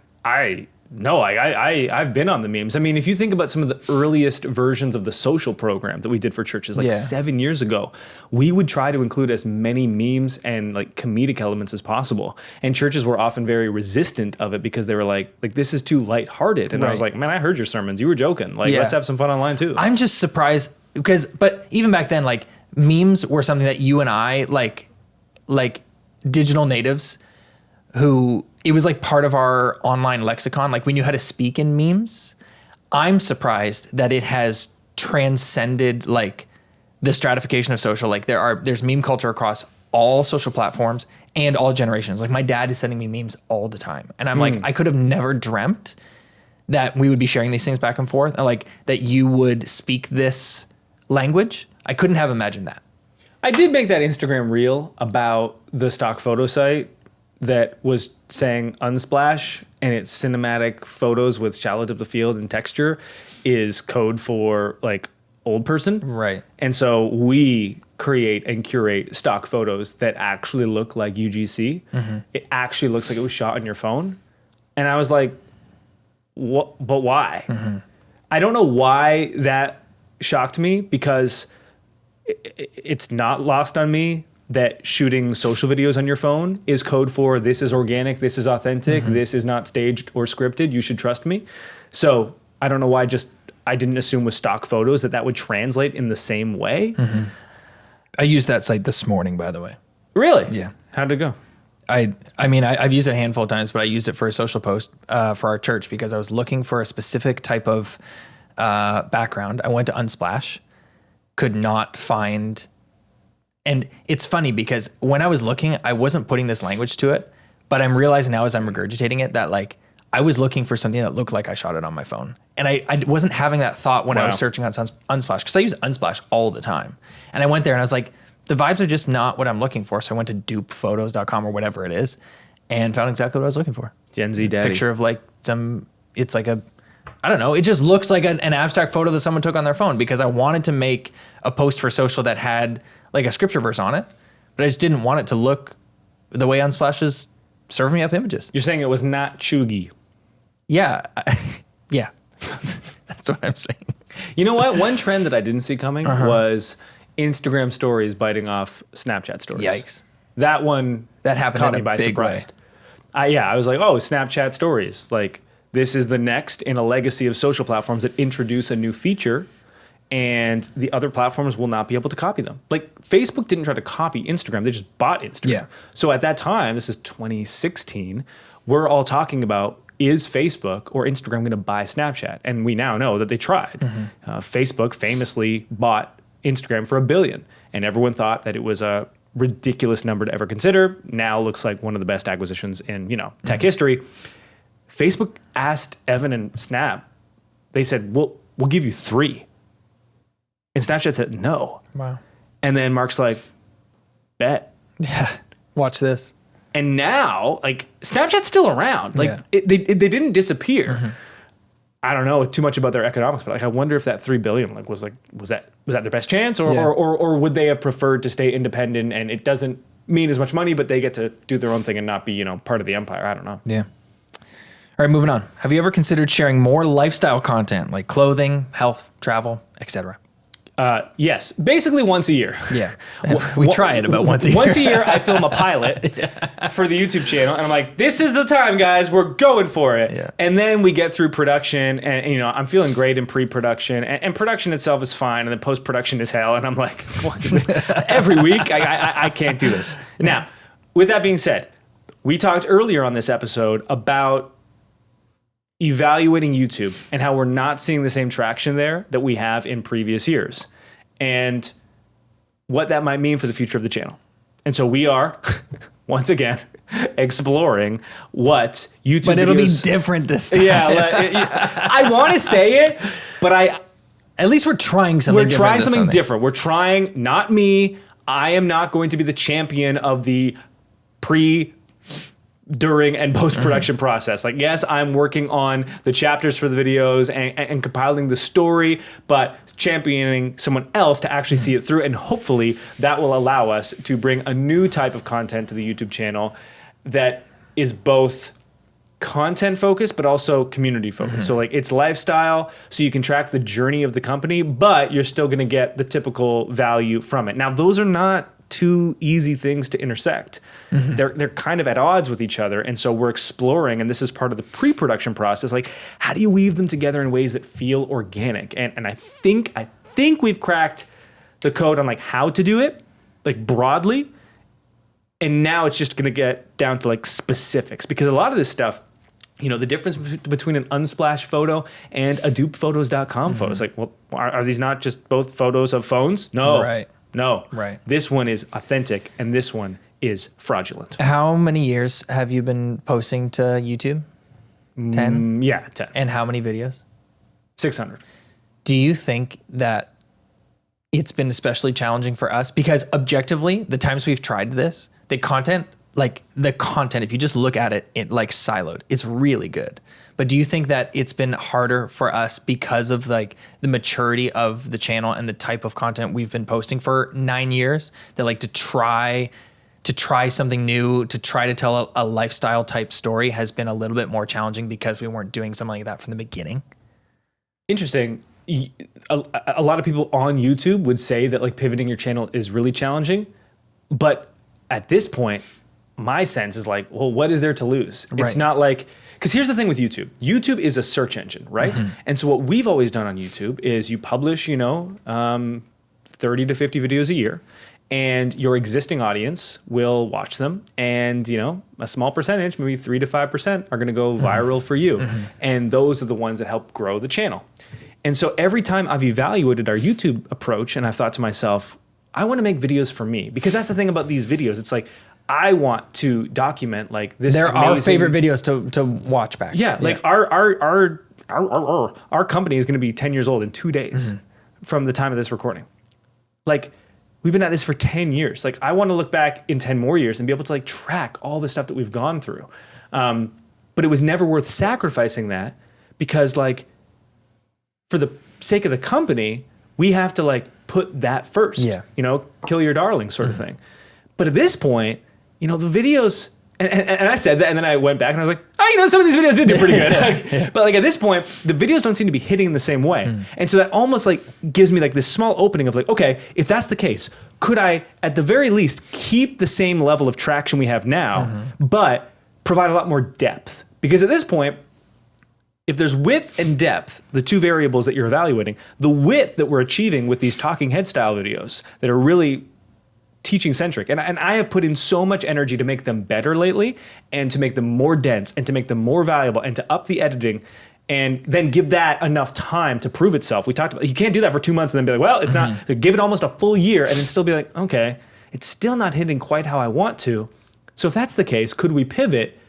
been on the memes. I mean, if you think about some of the earliest versions of the social program that we did for churches, like 7 years ago, we would try to include as many memes and like comedic elements as possible. And churches were often very resistant of it because they were like this is too lighthearted. And I was like, man, I heard your sermons. You were joking. Like, let's have some fun online too. I'm just surprised but even back then, like memes were something that you and I, like digital natives who, it was like part of our online lexicon. Like we knew how to speak in memes. I'm surprised that it has transcended like the stratification of social. Like there's meme culture across all social platforms and all generations. Like my dad is sending me memes all the time. And I'm like, I could have never dreamt that we would be sharing these things back and forth. Like that you would speak this language. I couldn't have imagined that. I did make that Instagram reel about the stock photo site that was saying Unsplash, and its cinematic photos with shallow depth of field and texture is code for like old person. Right. And so we create and curate stock photos that actually look like UGC. It actually looks like it was shot on your phone. And I was like, what? But why? I don't know why that shocked me, because it's not lost on me that shooting social videos on your phone is code for this is organic, this is authentic, this is not staged or scripted, you should trust me. So I don't know why I didn't assume with stock photos that would translate in the same way. I used that site this morning, by the way. Really? Yeah. How'd it go? I mean, I've used it a handful of times, but I used it for a social post for our church because I was looking for a specific type of background. I went to Unsplash, could not find. And it's funny because when I was looking, I wasn't putting this language to it, but I'm realizing now as I'm regurgitating it that like I was looking for something that looked like I shot it on my phone. And I wasn't having that thought when I was searching on Unsplash, because I use Unsplash all the time. And I went there and I was like, the vibes are just not what I'm looking for. So I went to dupephotos.com or whatever it is and found exactly what I was looking for. Gen Z daddy. Picture of like it's like I don't know. It just looks like an abstract photo that someone took on their phone, because I wanted to make a post for social that had like a scripture verse on it, but I just didn't want it to look the way Unsplash is serving me up images. You're saying it was not chuggy. Yeah. Yeah. That's what I'm saying. You know what? One trend that I didn't see coming was Instagram stories biting off Snapchat stories. Yikes. That one that happened caught in me by big surprise. I was like, oh, Snapchat stories. Like, This is the next in a legacy of social platforms that introduce a new feature, and the other platforms will not be able to copy them. Like Facebook didn't try to copy Instagram, they just bought Instagram. Yeah. So at that time, this is 2016, we're all talking about, is Facebook or Instagram going to buy Snapchat? And we now know that they tried. Facebook famously bought Instagram for $1 billion, and everyone thought that it was a ridiculous number to ever consider. Now looks like one of the best acquisitions in tech history. Facebook asked Evan and Snap. They said, we'll give you 3. And Snapchat said no. Wow. And then Mark's like, bet. Yeah. Watch this. And now, like, Snapchat's still around. Like, they didn't disappear. I don't know too much about their economics, but like, I wonder if that $3 billion was that their best chance, or would they have preferred to stay independent and it doesn't mean as much money, but they get to do their own thing and not be part of the empire. I don't know. Yeah. All right, moving on. Have you ever considered sharing more lifestyle content like clothing, health, travel, etc.? Yes, basically once a year. Yeah, we try it about once a year. Once a year, I film a pilot for the YouTube channel, and I'm like, this is the time, guys, we're going for it. Yeah. And then we get through production, and I'm feeling great in pre-production, and production itself is fine, and then post-production is hell, and I'm like, what? Every week, I can't do this. Now, with that being said, we talked earlier on this episode about evaluating YouTube and how we're not seeing the same traction there that we have in previous years, and what that might mean for the future of the channel. And so we are, once again, exploring what YouTube But it'll videos, be different this time. I want to say it, but at least we're trying something different. We're trying something different. We're trying, not me. I am not going to be the champion of the during and post-production process. Like, yes, I'm working on the chapters for the videos and compiling the story, but championing someone else to actually see it through. And hopefully that will allow us to bring a new type of content to the YouTube channel that is both content focused, but also community focused. So like, it's lifestyle, so you can track the journey of the company, but you're still gonna get the typical value from it. Now, those are not two easy things to intersect. They're kind of at odds with each other. And so we're exploring, and this is part of the pre-production process, like, how do you weave them together in ways that feel organic? And I think we've cracked the code on like how to do it, like broadly. And now it's just gonna get down to like specifics, because a lot of this stuff, the difference between an Unsplash photo and a dupephotos.com photo. It's like, well, are these not just both photos of phones? No. Right. No. Right. This one is authentic and this one is fraudulent. How many years have you been posting to YouTube? 10? Yeah, 10. And how many videos? 600. Do you think that it's been especially challenging for us? Because objectively, the times we've tried this, the content, if you just look at it, it like siloed. It's really good. But do you think that it's been harder for us because of like the maturity of the channel and the type of content we've been posting for 9 years, that like to try something new, to try to tell a lifestyle type story has been a little bit more challenging because we weren't doing something like that from the beginning? Interesting. A lot of people on YouTube would say that like pivoting your channel is really challenging. But at this point, my sense is like, well, what is there to lose? Right. It's not like, because here's the thing with YouTube. YouTube is a search engine, right? And so what we've always done on YouTube is you publish, 30 to 50 videos a year, and your existing audience will watch them. And, a small percentage, maybe 3 to 5% are going to go viral for you. And those are the ones that help grow the channel. And so every time I've evaluated our YouTube approach, and I've thought to myself, I want to make videos for me, because that's the thing about these videos. It's like, I want to document like this. They're our favorite videos to watch back. Yeah, like our company is going to be 10 years old in 2 days from the time of this recording. Like, we've been at this for 10 years. Like, I want to look back in 10 more years and be able to like track all the stuff that we've gone through. But it was never worth sacrificing that, because like, for the sake of the company, we have to like put that first. Yeah. Kill your darling sort of thing. But at this point, the videos, and I said that, and then I went back and I was like, some of these videos did do pretty good. But like at this point, the videos don't seem to be hitting in the same way. And so that almost like gives me like this small opening of like, okay, if that's the case, could I at the very least keep the same level of traction we have now, but provide a lot more depth? Because at this point, if there's width and depth, the two variables that you're evaluating, the width that we're achieving with these talking head style videos that are really teaching centric. And I have put in so much energy to make them better lately and to make them more dense and to make them more valuable and to up the editing and then give that enough time to prove itself. We talked about, you can't do that for 2 months and then be like, well, it's not, give it almost a full year and then still be like, okay, it's still not hitting quite how I want to. So if that's the case, could we pivot,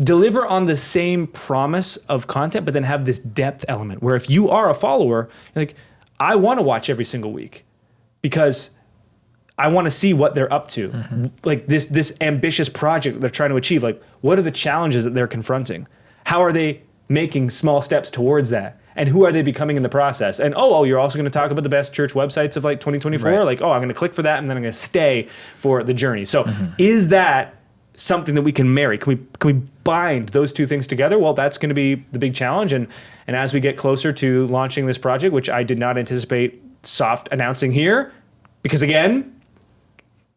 deliver on the same promise of content, but then have this depth element where if you are a follower, you're like, I want to watch every single week because I want to see what they're up to. Like this ambitious project they're trying to achieve. Like, what are the challenges that they're confronting? How are they making small steps towards that? And who are they becoming in the process? And you're also going to talk about the best church websites of like 2024. Right. Like, I'm going to click for that and then I'm going to stay for the journey. So is that something that we can marry? Can we bind those two things together? Well, that's going to be the big challenge. And as we get closer to launching this project, which I did not anticipate soft announcing here, because again,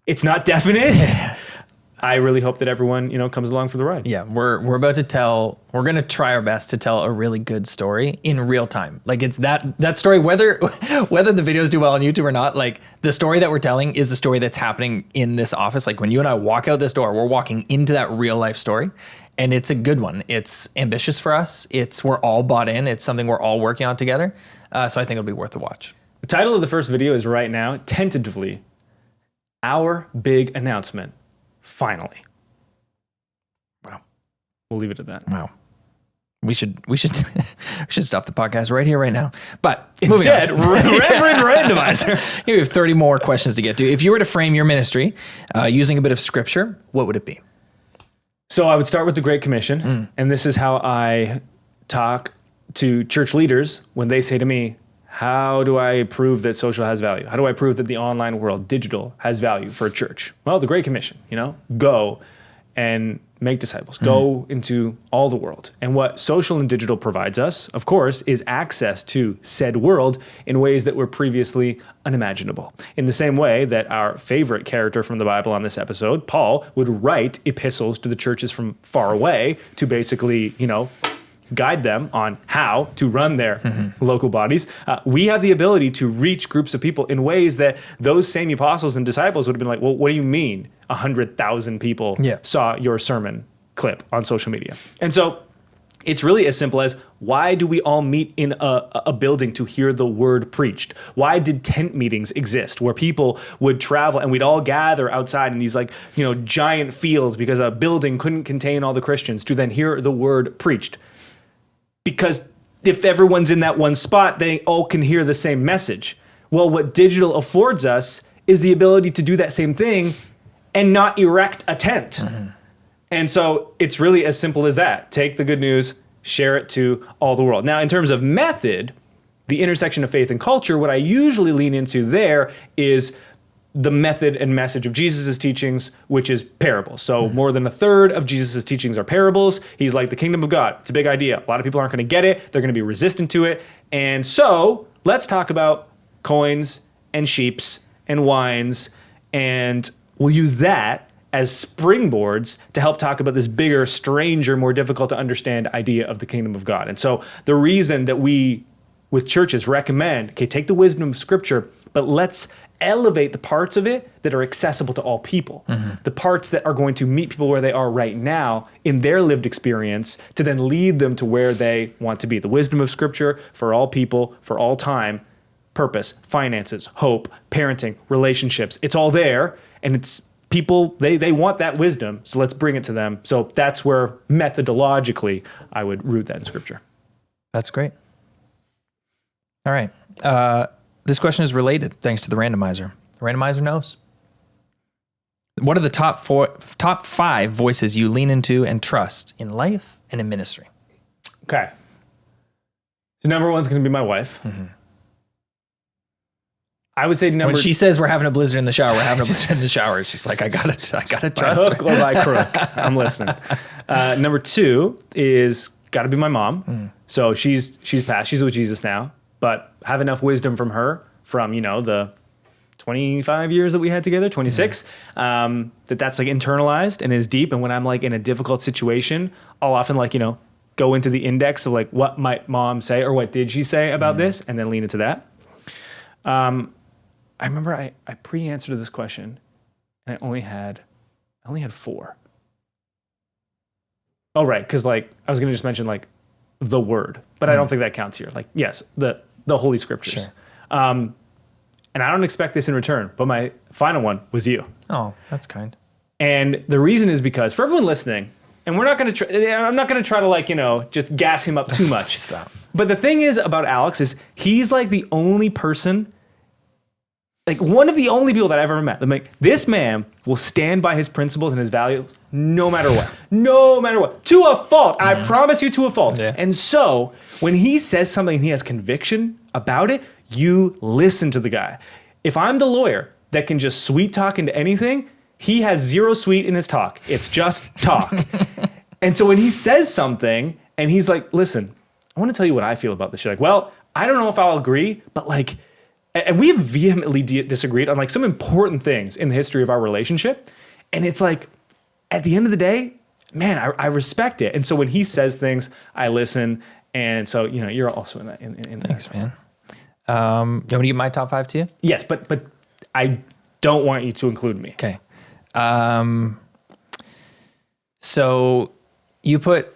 it's not definite. Yes. I really hope that everyone, comes along for the ride. Yeah, we're going to try our best to tell a really good story in real time. Like it's that story, whether the videos do well on YouTube or not, like the story that we're telling is the story that's happening in this office. Like when you and I walk out this door, we're walking into that real life story and it's a good one. It's ambitious for us. We're all bought in. It's something we're all working on together. So I think it'll be worth a watch. The title of the first video is right now, tentatively, Our Big Announcement. Finally. Wow. We'll leave it at that. Wow. We should stop the podcast right here, right now. But instead, Reverend Randomizer. Here we have 30 more questions to get to. If you were to frame your ministry using a bit of scripture, what would it be? So I would start with the Great Commission. And this is how I talk to church leaders when they say to me, how do I prove that social has value? How do I prove that the online world, digital, has value for a church? Well, the Great Commission, go and make disciples. Go into all the world. And what social and digital provides us, of course, is access to said world in ways that were previously unimaginable. In the same way that our favorite character from the Bible on this episode, Paul, would write epistles to the churches from far away to basically, guide them on how to run their local bodies. We have the ability to reach groups of people in ways that those same apostles and disciples would have been like, well, what do you mean 100,000 people saw your sermon clip on social media? And so it's really as simple as, why do we all meet in a building to hear the word preached? Why did tent meetings exist where people would travel and we'd all gather outside in these giant fields because a building couldn't contain all the Christians to then hear the word preached? Because if everyone's in that one spot, they all can hear the same message. Well, what digital affords us is the ability to do that same thing and not erect a tent. And so it's really as simple as that. Take the good news, share it to all the world. Now, in terms of method, the intersection of faith and culture, what I usually lean into there is the method and message of Jesus' teachings, which is parables. So more than a third of Jesus' teachings are parables. He's like, the kingdom of God, it's a big idea. A lot of people aren't going to get it. They're going to be resistant to it. And so let's talk about coins and sheeps and wines. And we'll use that as springboards to help talk about this bigger, stranger, more difficult to understand idea of the kingdom of God. And so the reason that we, with churches, recommend, okay, take the wisdom of Scripture, but let's elevate the parts of it that are accessible to all people, the parts that are going to meet people where they are right now in their lived experience to then lead them to where they want to be. The wisdom of Scripture for all people, for all time, purpose, finances, hope, parenting, relationships. It's all there, and it's people, they want that wisdom, so let's bring it to them. So that's where methodologically I would root that in Scripture. That's great. All right. This question is related thanks to the randomizer. The randomizer knows. What are the top 5 voices you lean into and trust in life and in ministry? Okay. So number 1 is going to be my wife. I would say when she says we're having a blizzard in the shower, we're having a blizzard in the shower. She's like, I gotta trust hook her. or by crook. I'm listening. Number 2 is got to be my mom. So she's passed. She's with Jesus now, but have enough wisdom from her from the 25 years that we had together, 26, that's like internalized and is deep. And when I'm like in a difficult situation, I'll often go into the index of like what might mom say or what did she say about this, and then lean into that. I remember I pre-answered this question, and I only had 4. Oh right, because like I was gonna just mention like the word, but I don't think that counts here. Like yes, the Holy Scriptures. Sure. And I don't expect this in return, but my final one was you. Oh, that's kind. And the reason is because for everyone listening, and I'm not going to try to like, just gas him up too much. Stop. But the thing is about Alex is he's like the only person, like one of the only people that I've ever met. Like, this man will stand by his principles and his values no matter what. No matter what. To a fault. I promise you, to a fault. Yeah. And so when he says something and he has conviction about it, you listen to the guy. If I'm the lawyer that can just sweet talk into anything, he has zero sweet in his talk. It's just talk. And so when he says something and he's like, listen, I want to tell you what I feel about this. You're like, well, I don't know if I'll agree, but like, and we have vehemently disagreed on like some important things in the history of our relationship. And it's like, at the end of the day, man, I respect it. And so when he says things, I listen. And so, you're also in that. Thanks, man. You want me to give my top 5 to you? Yes, but I don't want you to include me. Okay. So you put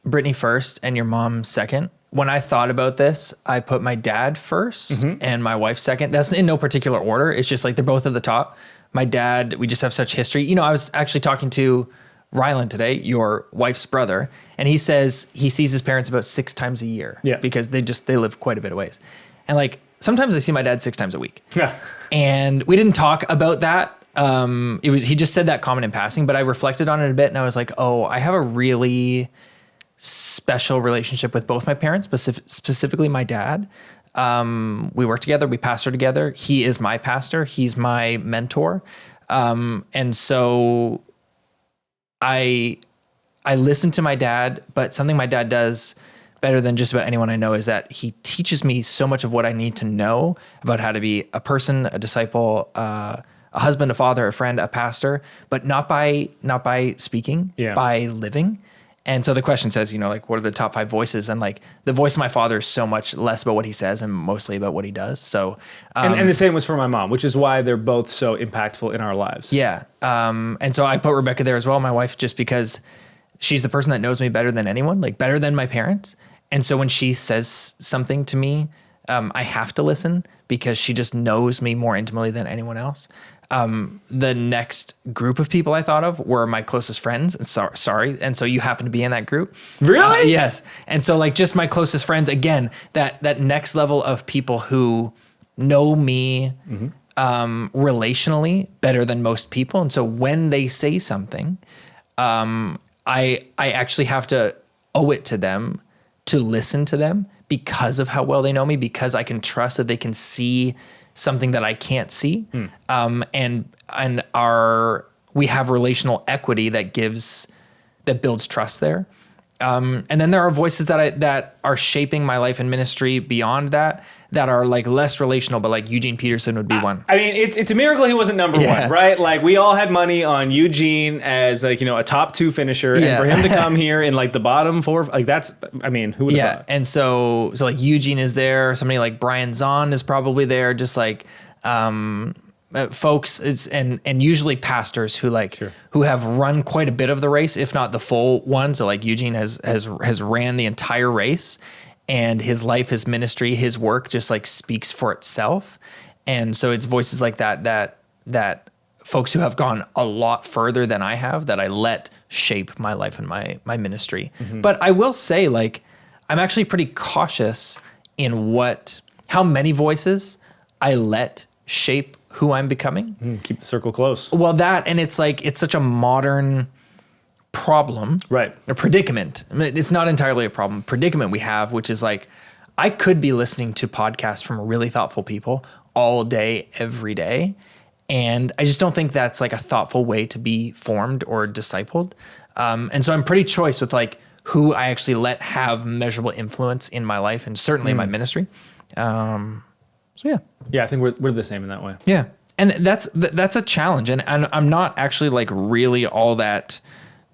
Brittany first and your mom second. When I thought about this, I put my dad first and my wife second. That's in no particular order. It's just like they're both at the top. My dad, we just have such history. I was actually talking to Rylan today, your wife's brother, and he says he sees his parents about 6 times a year. Yeah. Because they live quite a bit of ways. And like sometimes I see my dad 6 times a week. Yeah. And we didn't talk about that. He just said that comment in passing, but I reflected on it a bit and I was like, oh, I have a really special relationship with both my parents, specifically my dad. We work together, we pastor together. He is my pastor. He's my mentor. And so I listen to my dad, but something my dad does better than just about anyone I know is that he teaches me so much of what I need to know about how to be a person, a disciple, a husband, a father, a friend, a pastor, but not by speaking, by living. And so the question says, like, what are the top 5 voices? And like the voice of my father is so much less about what he says and mostly about what he does. So, and the same was for my mom, which is why they're both so impactful in our lives. Yeah. And so I put Rebecca there as well, my wife, just because she's the person that knows me better than anyone, like better than my parents. And so when she says something to me, I have to listen because she just knows me more intimately than anyone else. The next group of people I thought of were my closest friends. And sorry. And so you happen to be in that group. Really? Yes. And so like just my closest friends, again, that next level of people who know me relationally better than most people. And so when they say something, I actually have to owe it to them to listen to them because of how well they know me, because I can trust that they can see something that I can't see. And we have relational equity that builds trust there. And then there are voices that are shaping my life and ministry beyond that are like less relational, but like Eugene Peterson would be one. I mean, it's a miracle he wasn't number one, right? Like we all had money on Eugene as like, a top 2 finisher, and for him to come here in like the bottom 4, like that's, I mean, who would have thought? And so like Eugene is there. Somebody like Brian Zahn is probably there. Just like, folks and usually pastors who who have run quite a bit of the race, if not the full one. So like Eugene has ran the entire race, and his life, his ministry, his work just like speaks for itself. And so it's voices like that folks who have gone a lot further than I have that I let shape my life and my ministry. But I will say, like, I'm actually pretty cautious in how many voices I let shape who I'm becoming. Keep the circle close. Well, and it's like, it's such a modern problem, right? A predicament. I mean, it's not entirely a problem. Predicament we have, which is like, I could be listening to podcasts from really thoughtful people all day, every day. And I just don't think that's like a thoughtful way to be formed or discipled. And so I'm pretty choice with like who I actually let have measurable influence in my life and certainly in my ministry. So yeah. Yeah, I think we're the same in that way. Yeah. And that's a challenge. And I'm not actually like really all that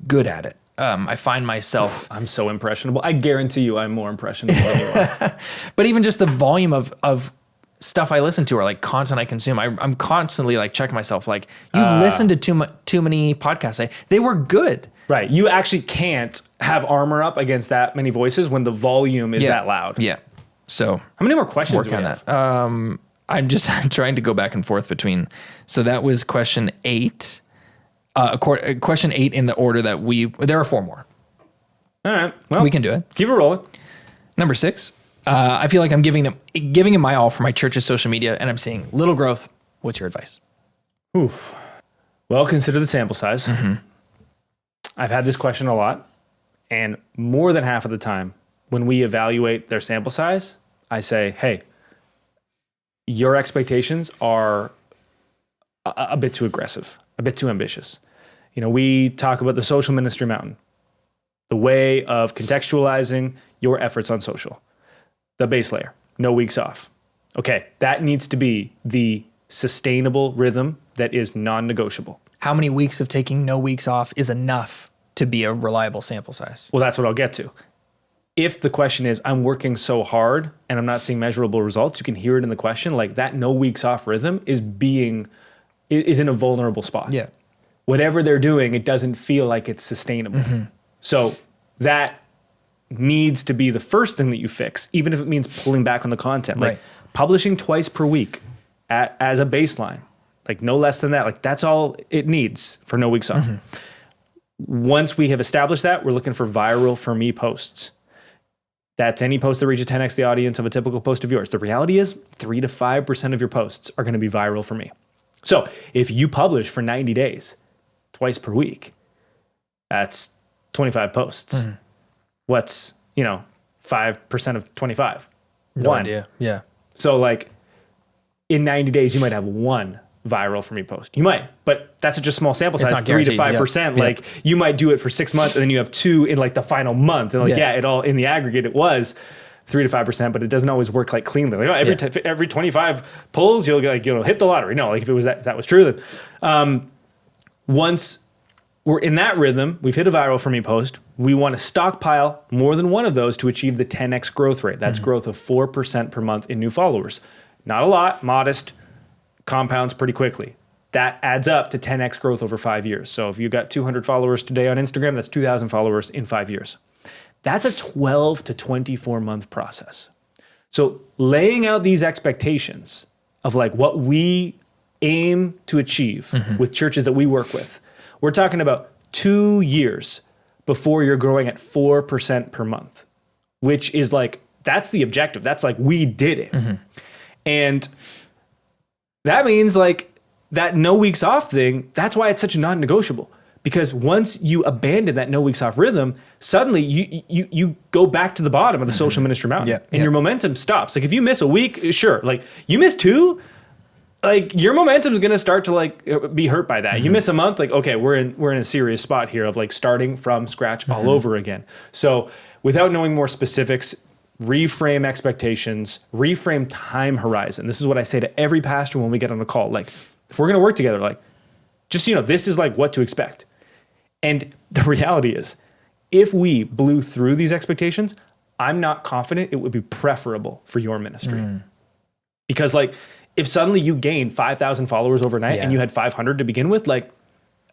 good at it. I find myself, I'm so impressionable. I guarantee you I'm more impressionable than you are. but even just the volume of stuff I listen to or like content I consume, I'm constantly like checking myself. Like you've listened to too many podcasts. They were good. Right. You actually can't have armor up against that many voices when the volume is that loud. Yeah. So how many more questions do we on have? that. I'm trying to go back and forth between. So that was question 8. Question 8 in the order that there are 4 more. All right. Well, We can do it. Keep it rolling. Number 6. I feel like I'm giving him my all for my church's social media, and I'm seeing little growth. What's your advice? Oof. Well, consider the sample size. Mm-hmm. I've had this question a lot, and more than half of the time when we evaluate their sample size, I say, hey, your expectations are a bit too aggressive, a bit too ambitious. You know, we talk about the social ministry mountain, the way of contextualizing your efforts on social, the base layer, no weeks off. Okay, that needs to be the sustainable rhythm that is non-negotiable. How many weeks of taking no weeks off is enough to be a reliable sample size? Well, that's what I'll get to. If the question is, I'm working so hard and I'm not seeing measurable results, you can hear it in the question, like that no weeks off rhythm is in a vulnerable spot. Yeah. Whatever they're doing, it doesn't feel like it's sustainable. So that needs to be the first thing that you fix, even if it means pulling back on the content. Like publishing twice per week as a baseline, like no less than that. Like that's all it needs for no weeks off. Once we have established that, we're looking for viral for me posts. That's any post that reaches 10x the audience of a typical post of yours. The reality is 3 to 5% of your posts are going to be viral for me. So if you publish for 90 days, twice per week, that's 25 posts. What's, 5% of 25? No One. idea. Yeah. So like in 90 days, you might have 1 viral for me post. You might, but that's such a small sample size, not 3 to guaranteed, 5%. yeah. Like you might do it for 6 months and then you have 2 in like the final month. And like, it all in the aggregate, it was 3 to 5%, but it doesn't always work like cleanly. Like every 25 pulls, you'll hit the lottery. No, like if it was that was true, then once we're in that rhythm, we've hit a viral for me post. We want to stockpile more than one of those to achieve the 10x growth rate. That's growth of 4% per month in new followers. Not a lot, modest, compounds pretty quickly. That adds up to 10x growth over 5 years. So if you got 200 followers today on Instagram, that's 2,000 followers in 5 years. That's a 12 to 24 month process. So laying out these expectations of like what we aim to achieve with churches that we work with, we're talking about 2 years before you're growing at 4% per month, which is like, that's the objective. That's like, we did it. And that means like that no weeks off thing, that's why it's such a non-negotiable. Because once you abandon that no weeks off rhythm, suddenly you go back to the bottom of the social ministry mountain and your momentum stops. Like if you miss a week, sure. Like you miss 2, like your momentum is going to start to like be hurt by that. You miss a month, like, okay, we're in a serious spot here of like starting from scratch all over again. So without knowing more specifics, reframe expectations, reframe time horizon. This is what I say to every pastor when we get on a call. Like if we're going to work together, like just, this is like what to expect. And the reality is, if we blew through these expectations, I'm not confident it would be preferable for your ministry. Because like, if suddenly you gain 5,000 followers overnight and you had 500 to begin with, like,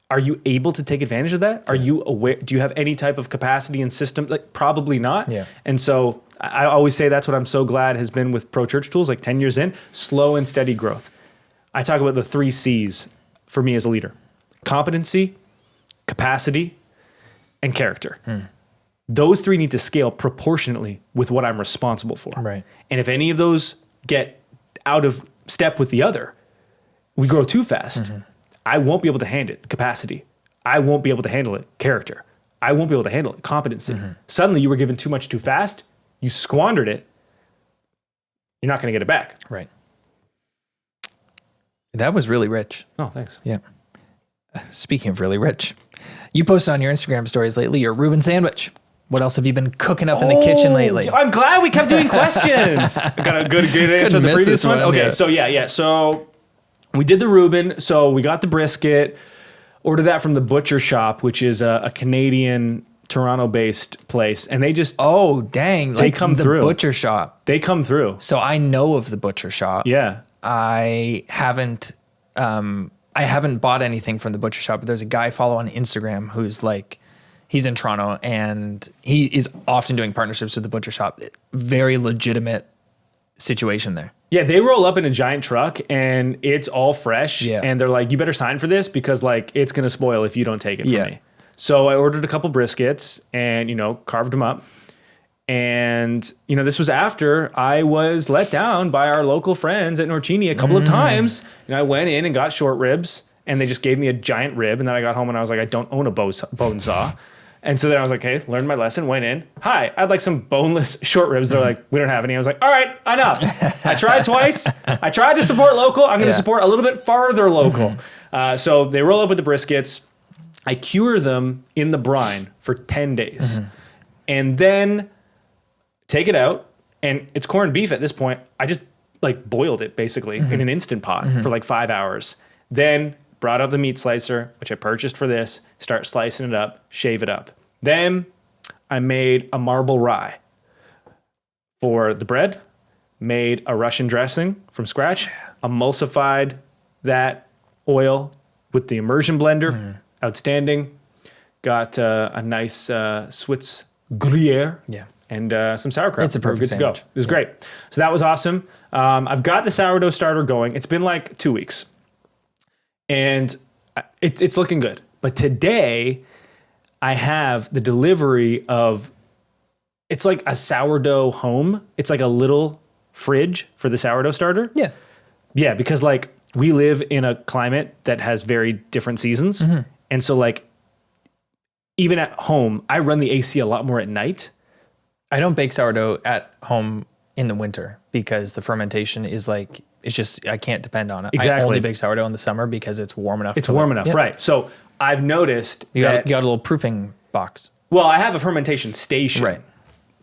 are you able to take advantage of that? Are you aware? Do you have any type of capacity and system? Like, probably not. And so I always say that's what I'm so glad has been with Pro Church Tools, like 10 years in, slow and steady growth. I talk about the 3 C's for me as a leader: competency, capacity, and character. Those 3 need to scale proportionately with what I'm responsible for. Right. And if any of those get out of step with the other, we grow too fast. I won't be able to handle it. Capacity. I won't be able to handle it. Character. I won't be able to handle it. Competency. Suddenly you were given too much too fast. You squandered it. You're not going to get it back. Right. That was really rich. Oh, thanks. Yeah. Speaking of really rich, you posted on your Instagram stories lately your Reuben sandwich. What else have you been cooking up in the kitchen lately? I'm glad we kept doing questions. I got a good answer to the previous one. Okay, so we did the Reuben. So we got the brisket, ordered that from the Butcher Shop, which is a Canadian Toronto-based place, and they just Oh, dang. They come the through. butcher shop. they come through. So I know of the butcher shop. Yeah. I haven't bought anything from the butcher shop, but there's a guy I follow on Instagram who's like, he's in Toronto and he is often doing partnerships with the butcher shop. Very legitimate situation there. Yeah, they roll up in a giant truck and it's all fresh. Yeah. And they're like, you better sign for this because like it's gonna spoil if you don't take it from Yeah. me. So I ordered a couple briskets and, carved them up. And, this was after I was let down by our local friends at Norcini a couple of times. I went in and got short ribs and they just gave me a giant rib. And then I got home and I was like, I don't own a bone saw. And so then I was like, okay, learned my lesson, went in. Hi, I'd like some boneless short ribs. They're like, we don't have any. I was like, all right, enough. I tried twice. I tried to support local. I'm going to support a little bit farther local. So they roll up with the briskets. I cure them in the brine for 10 days. And then take it out. And it's corned beef at this point. I just boiled it basically in an Instant Pot for 5 hours. Then brought out the meat slicer, which I purchased for this, start slicing it up, shave it up. Then I made a marble rye for the bread, made a Russian dressing from scratch, emulsified that oil with the immersion blender, outstanding. Got a nice Swiss Gruyere and some sauerkraut. It's a perfect Good to go. sandwich. It was great. So that was awesome. I've got the sourdough starter going. It's been 2 weeks. And it's looking good. But today, I have the delivery of, it's like a sourdough home. It's like a little fridge for the sourdough starter. Yeah. Yeah, because we live in a climate that has very different seasons. And so even at home, I run the AC a lot more at night. I don't bake sourdough at home in the winter because the fermentation is it's just, I can't depend on it. Exactly. I only bake sourdough in the summer because it's warm enough. It's warm enough, right. So I've noticed You that, got a little proofing box. well, I have a fermentation station. Right.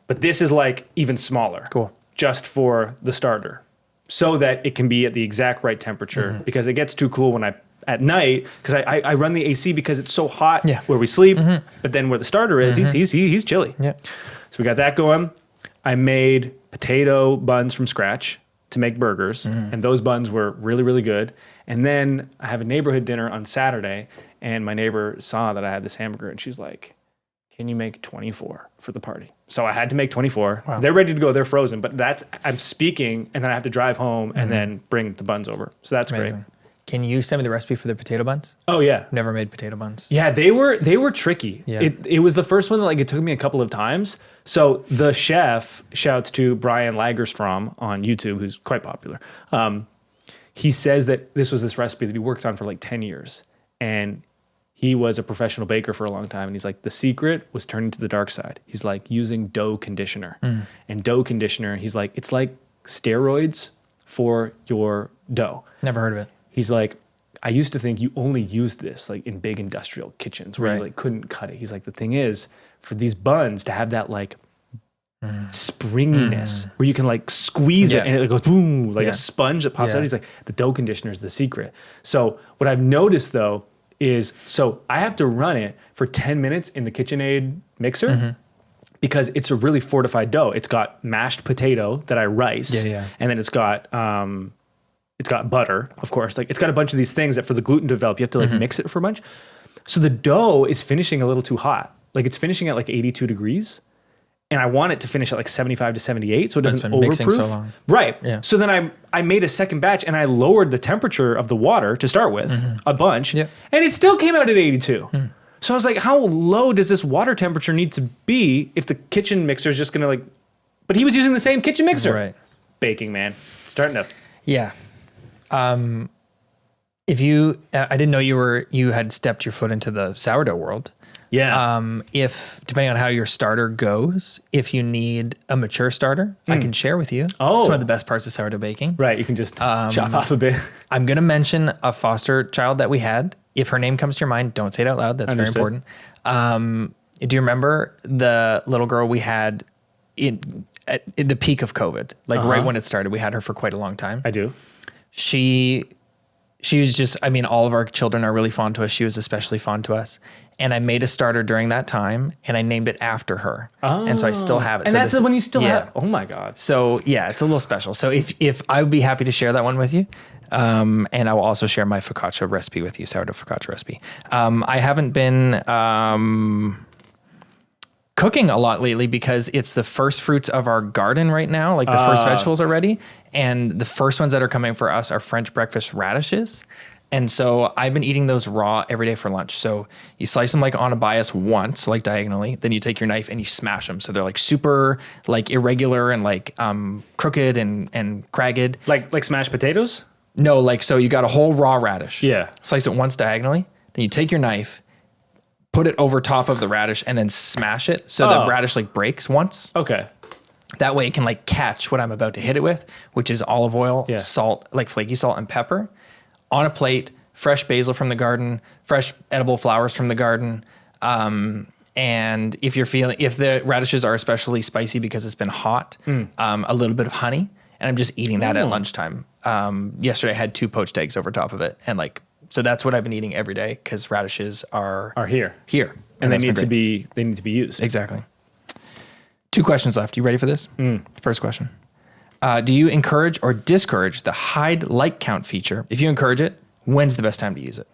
But this is even smaller. Cool. Just for the starter. So that it can be at the exact right temperature because it gets too cool when at night, because I run the AC because it's so hot where we sleep, but then where the starter is, he's chilly. Yeah. So we got that going. I made potato buns from scratch to make burgers, and those buns were really, really good. And then I have a neighborhood dinner on Saturday, and my neighbor saw that I had this hamburger, and she's like, can you make 24 for the party? So I had to make 24. Wow. They're ready to go. They're frozen, but I'm speaking, and then I have to drive home and then bring the buns over. So that's Amazing. great. Can you send me the recipe for the potato buns? Oh yeah. Never made potato buns. Yeah, they were tricky. Yeah. It was the first one that it took me a couple of times. So the chef, shouts to Brian Lagerstrom on YouTube, who's quite popular. He says that this was this recipe that he worked on for 10 years. And he was a professional baker for a long time. And he's like, the secret was turning to the dark side. He's like using dough conditioner. And dough conditioner, he's like, it's like steroids for your dough. Never heard of it. He's like, I used to think you only used this in big industrial kitchens where you couldn't cut it. He's like, the thing is, for these buns to have that springiness where you can squeeze it and it goes boom, a sponge that pops out. He's like, the dough conditioner is the secret. So what I've noticed though is, I have to run it for 10 minutes in the KitchenAid mixer because it's a really fortified dough. It's got mashed potato that I rice, and then it's got butter, of course. It's got a bunch of these things that for the gluten to develop, you have to mix it for a bunch. So the dough is finishing a little too hot. It's finishing at 82 degrees. And I want it to finish at 75 to 78 so it doesn't overproof. Mixing so long. Right. Yeah. So then I made a second batch and I lowered the temperature of the water to start with a bunch. And it still came out at 82. So I was like, how low does this water temperature need to be if the kitchen mixer is just going to but he was using the same kitchen mixer. Right. Baking, man. Starting to. Yeah. If you, I didn't know you had stepped your foot into the sourdough world. Yeah. If depending on how your starter goes, if you need a mature starter, I can share with you. Oh. It's one of the best parts of sourdough baking. Right. You can just chop off a bit. I'm going to mention a foster child that we had. If her name comes to your mind, don't say it out loud. That's Understood. very important. Do you remember the little girl we had at the peak of COVID? Right when it started, we had her for quite a long time. I do. She she was just, I mean, all of our children are really fond to us. She was especially fond to us. And I made a starter during that time and I named it after her. And so I still have it. And so that's the one you still yeah. have. Oh my God. So yeah, it's a little special. So if I would be happy to share that one with you. And I will also share my focaccia recipe with you, sourdough focaccia recipe. I haven't been cooking a lot lately because it's the first fruits of our garden right now. Like the first vegetables are ready. And the first ones that are coming for us are French breakfast radishes. And so I've been eating those raw every day for lunch. So you slice them like on a bias once, like diagonally. Then you take your knife and you smash them. So they're like super like irregular and like crooked and cragged. Like smashed potatoes? No, like, so you got a whole raw radish. Yeah. Slice it once diagonally. Then you take your knife, put it over top of the radish and then smash it. So the radish like breaks once. Okay. That way it can like catch what I'm about to hit it with, which is olive oil, salt, like flaky salt and pepper on a plate, fresh basil from the garden, fresh edible flowers from the garden. And if the radishes are especially spicy because it's been hot, a little bit of honey. And I'm just eating that at lunchtime. Yesterday I had 2 poached eggs over top of it. And like, so that's what I've been eating every day because radishes are here. And they need to be used. Exactly. 2 questions left. You ready for this? First question. Do you encourage or discourage the hide like count feature? If you encourage it, when's the best time to use it?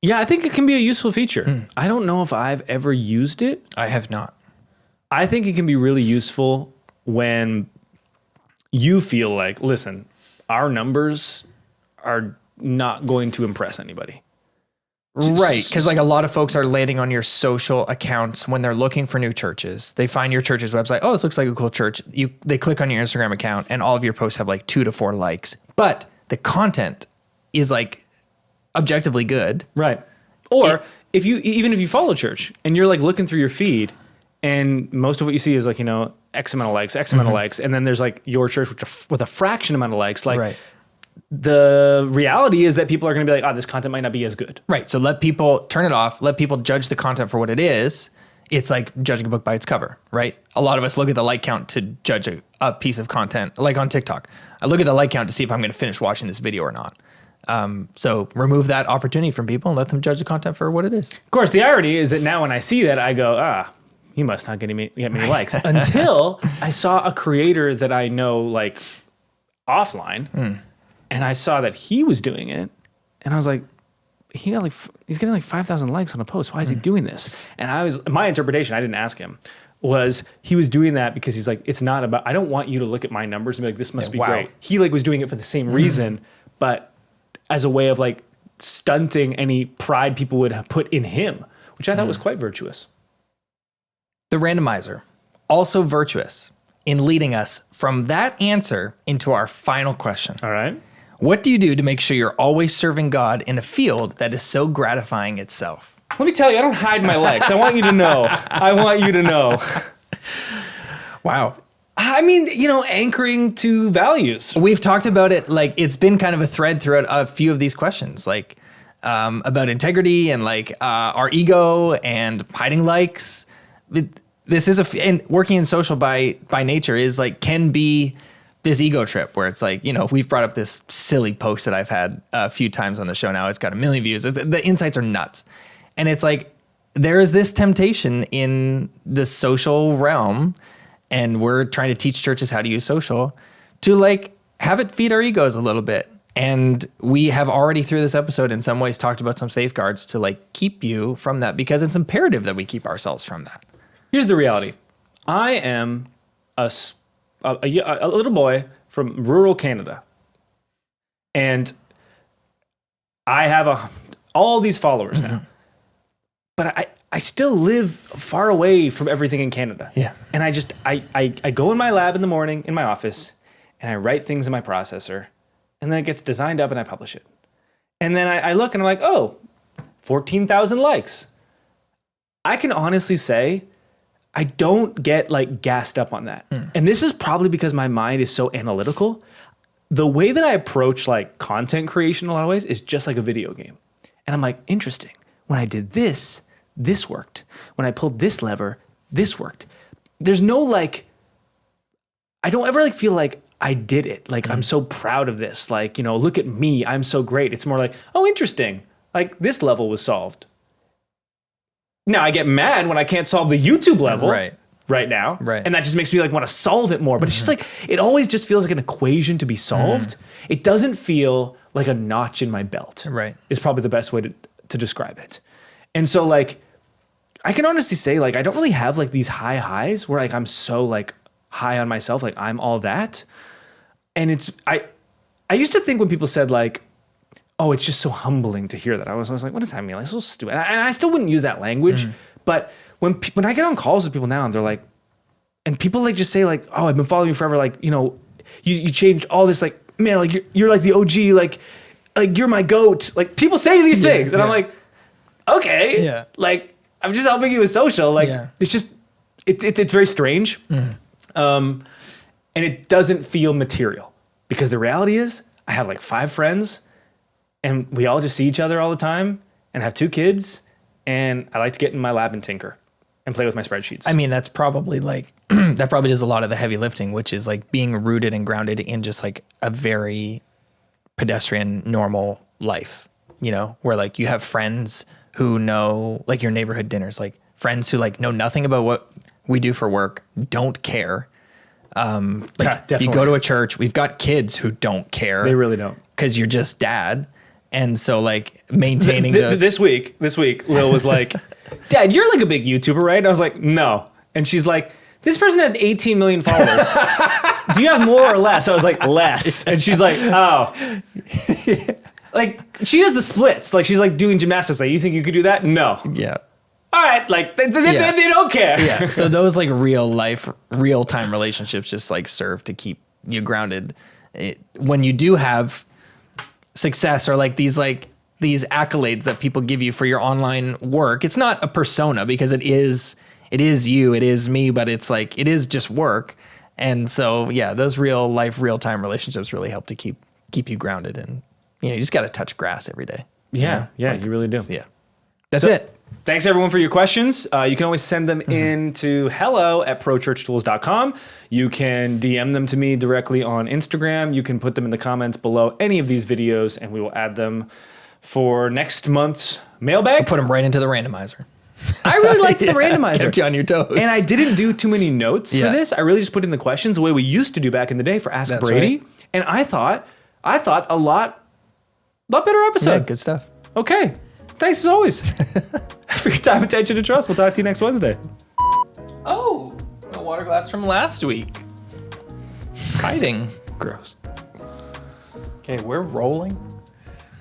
Yeah, I think it can be a useful feature. I don't know if I've ever used it. I have not. I think it can be really useful when you feel like, listen, our numbers are not going to impress anybody. Right, because like a lot of folks are landing on your social accounts when they're looking for new churches. They find your church's website. Oh, this looks like a cool church. They click on your Instagram account and all of your posts have like 2 to 4 likes. But the content is like objectively good. Right. Or even if you follow church and you're like looking through your feed and most of what you see is like, you know, X amount of likes, X amount of likes. And then there's like your church with a fraction amount of likes. Like, right. The reality is that people are going to be like, this content might not be as good. Right. So let people turn it off. Let people judge the content for what it is. It's like judging a book by its cover, right? A lot of us look at the like count to judge a piece of content, like on TikTok. I look at the like count to see if I'm going to finish watching this video or not. So remove that opportunity from people and let them judge the content for what it is. Of course, the irony is that now when I see that, I go, you must not get many likes. Until I saw a creator that I know like offline. And I saw that he was doing it, and I was like, he's getting like 5,000 likes on a post. Why is he doing this? And my interpretation, I didn't ask him, was he was doing that because he's like, it's not about, I don't want you to look at my numbers and be like, this must be great. He like was doing it for the same reason, but as a way of like stunting any pride people would have put in him, which I thought was quite virtuous. The randomizer, also virtuous in leading us from that answer into our final question. All right. What do you do to make sure you're always serving God in a field that is so gratifying itself? Let me tell you, I don't hide my legs. I want you to know. Wow. I mean, you know, anchoring to values. We've talked about it, like it's been kind of a thread throughout a few of these questions, like about integrity and like our ego and hiding likes. This is and working in social by nature is like, can be this ego trip where it's like, you know, we've brought up this silly post that I've had a few times on the show now. It's got 1 million views. The insights are nuts. And it's like, there is this temptation in the social realm, and we're trying to teach churches how to use social to like have it feed our egos a little bit. And we have already through this episode in some ways talked about some safeguards to like keep you from that, because it's imperative that we keep ourselves from that. Here's the reality. I am a little boy from rural Canada, and I have all these followers now, but I still live far away from everything in Canada. Yeah. And I go in my lab in the morning in my office and I write things in my processor, and then it gets designed up and I publish it. And then I look and I'm like, 14,000 likes. I can honestly say I don't get like gassed up on that. And this is probably because my mind is so analytical. The way that I approach like content creation in a lot of ways is just like a video game. And I'm like, interesting. When I did this worked. When I pulled this lever, this worked. There's no like, I don't ever like feel like I did it. Like, I'm so proud of this. Like, you know, look at me. I'm so great. It's more like, oh, interesting. Like, this level was solved. Now I get mad when I can't solve the YouTube level right now. Right. And that just makes me like want to solve it more. But it's just like, it always just feels like an equation to be solved. It doesn't feel like a notch in my belt. Right. Is probably the best way to describe it. And so like, I can honestly say like, I don't really have like these high highs where like I'm so like high on myself. Like I'm all that. And I used to think when people said like, oh, it's just so humbling to hear that. I was always like, what does that mean? Like, so stupid. And I still wouldn't use that language. But when I get on calls with people now and they're like, and people like just say like, oh, I've been following you forever. Like, you know, you changed all this. Like, man, like you're like the OG. Like you're my goat. Like people say these things, and I'm like, okay, like I'm just helping you with social. Like it's just it's very strange, and it doesn't feel material because the reality is I have like 5 friends. And we all just see each other all the time and have 2 kids. And I like to get in my lab and tinker and play with my spreadsheets. I mean, that's probably like, that probably does a lot of the heavy lifting, which is like being rooted and grounded in just like a very pedestrian, normal life, you know, where like you have friends who know like your neighborhood dinners, like friends who like know nothing about what we do for work, don't care. You go to a church, we've got kids who don't care. They really don't. Because you're just dad. And so like maintaining those. This week, Lil was like, Dad, you're like a big YouTuber, right? And I was like, no. And she's like, this person has 18 million followers. Do you have more or less? I was like, less. And she's like, oh. Like, she does the splits. Like, she's like doing gymnastics. Like, you think you could do that? No. Yeah. All right. Like, they don't care. Yeah. So those like real life, real time relationships just like serve to keep you grounded. When you do have success or like these accolades that people give you for your online work, it's not a persona because it is you, it is me, but it's like, it is just work. And so, yeah, those real life, real time relationships really help to keep you grounded. And, you know, you just got to touch grass every day. Yeah. You really do. Yeah. That's it. Thanks everyone for your questions. You can always send them in to hello@prochurchtools.com. You can DM them to me directly on Instagram. You can put them in the comments below any of these videos and we will add them for next month's mailbag. I'll put them right into the randomizer. I really liked the randomizer. Kept you on your toes. And I didn't do too many notes for this. I really just put in the questions the way we used to do back in the day for Ask Brady. Right. And I thought a lot better episode. Yeah, good stuff. Okay. Thanks as always for your time, attention, and trust. We'll talk to you next Wednesday. Oh, a water glass from last week. Hiding. Gross. Okay, we're rolling.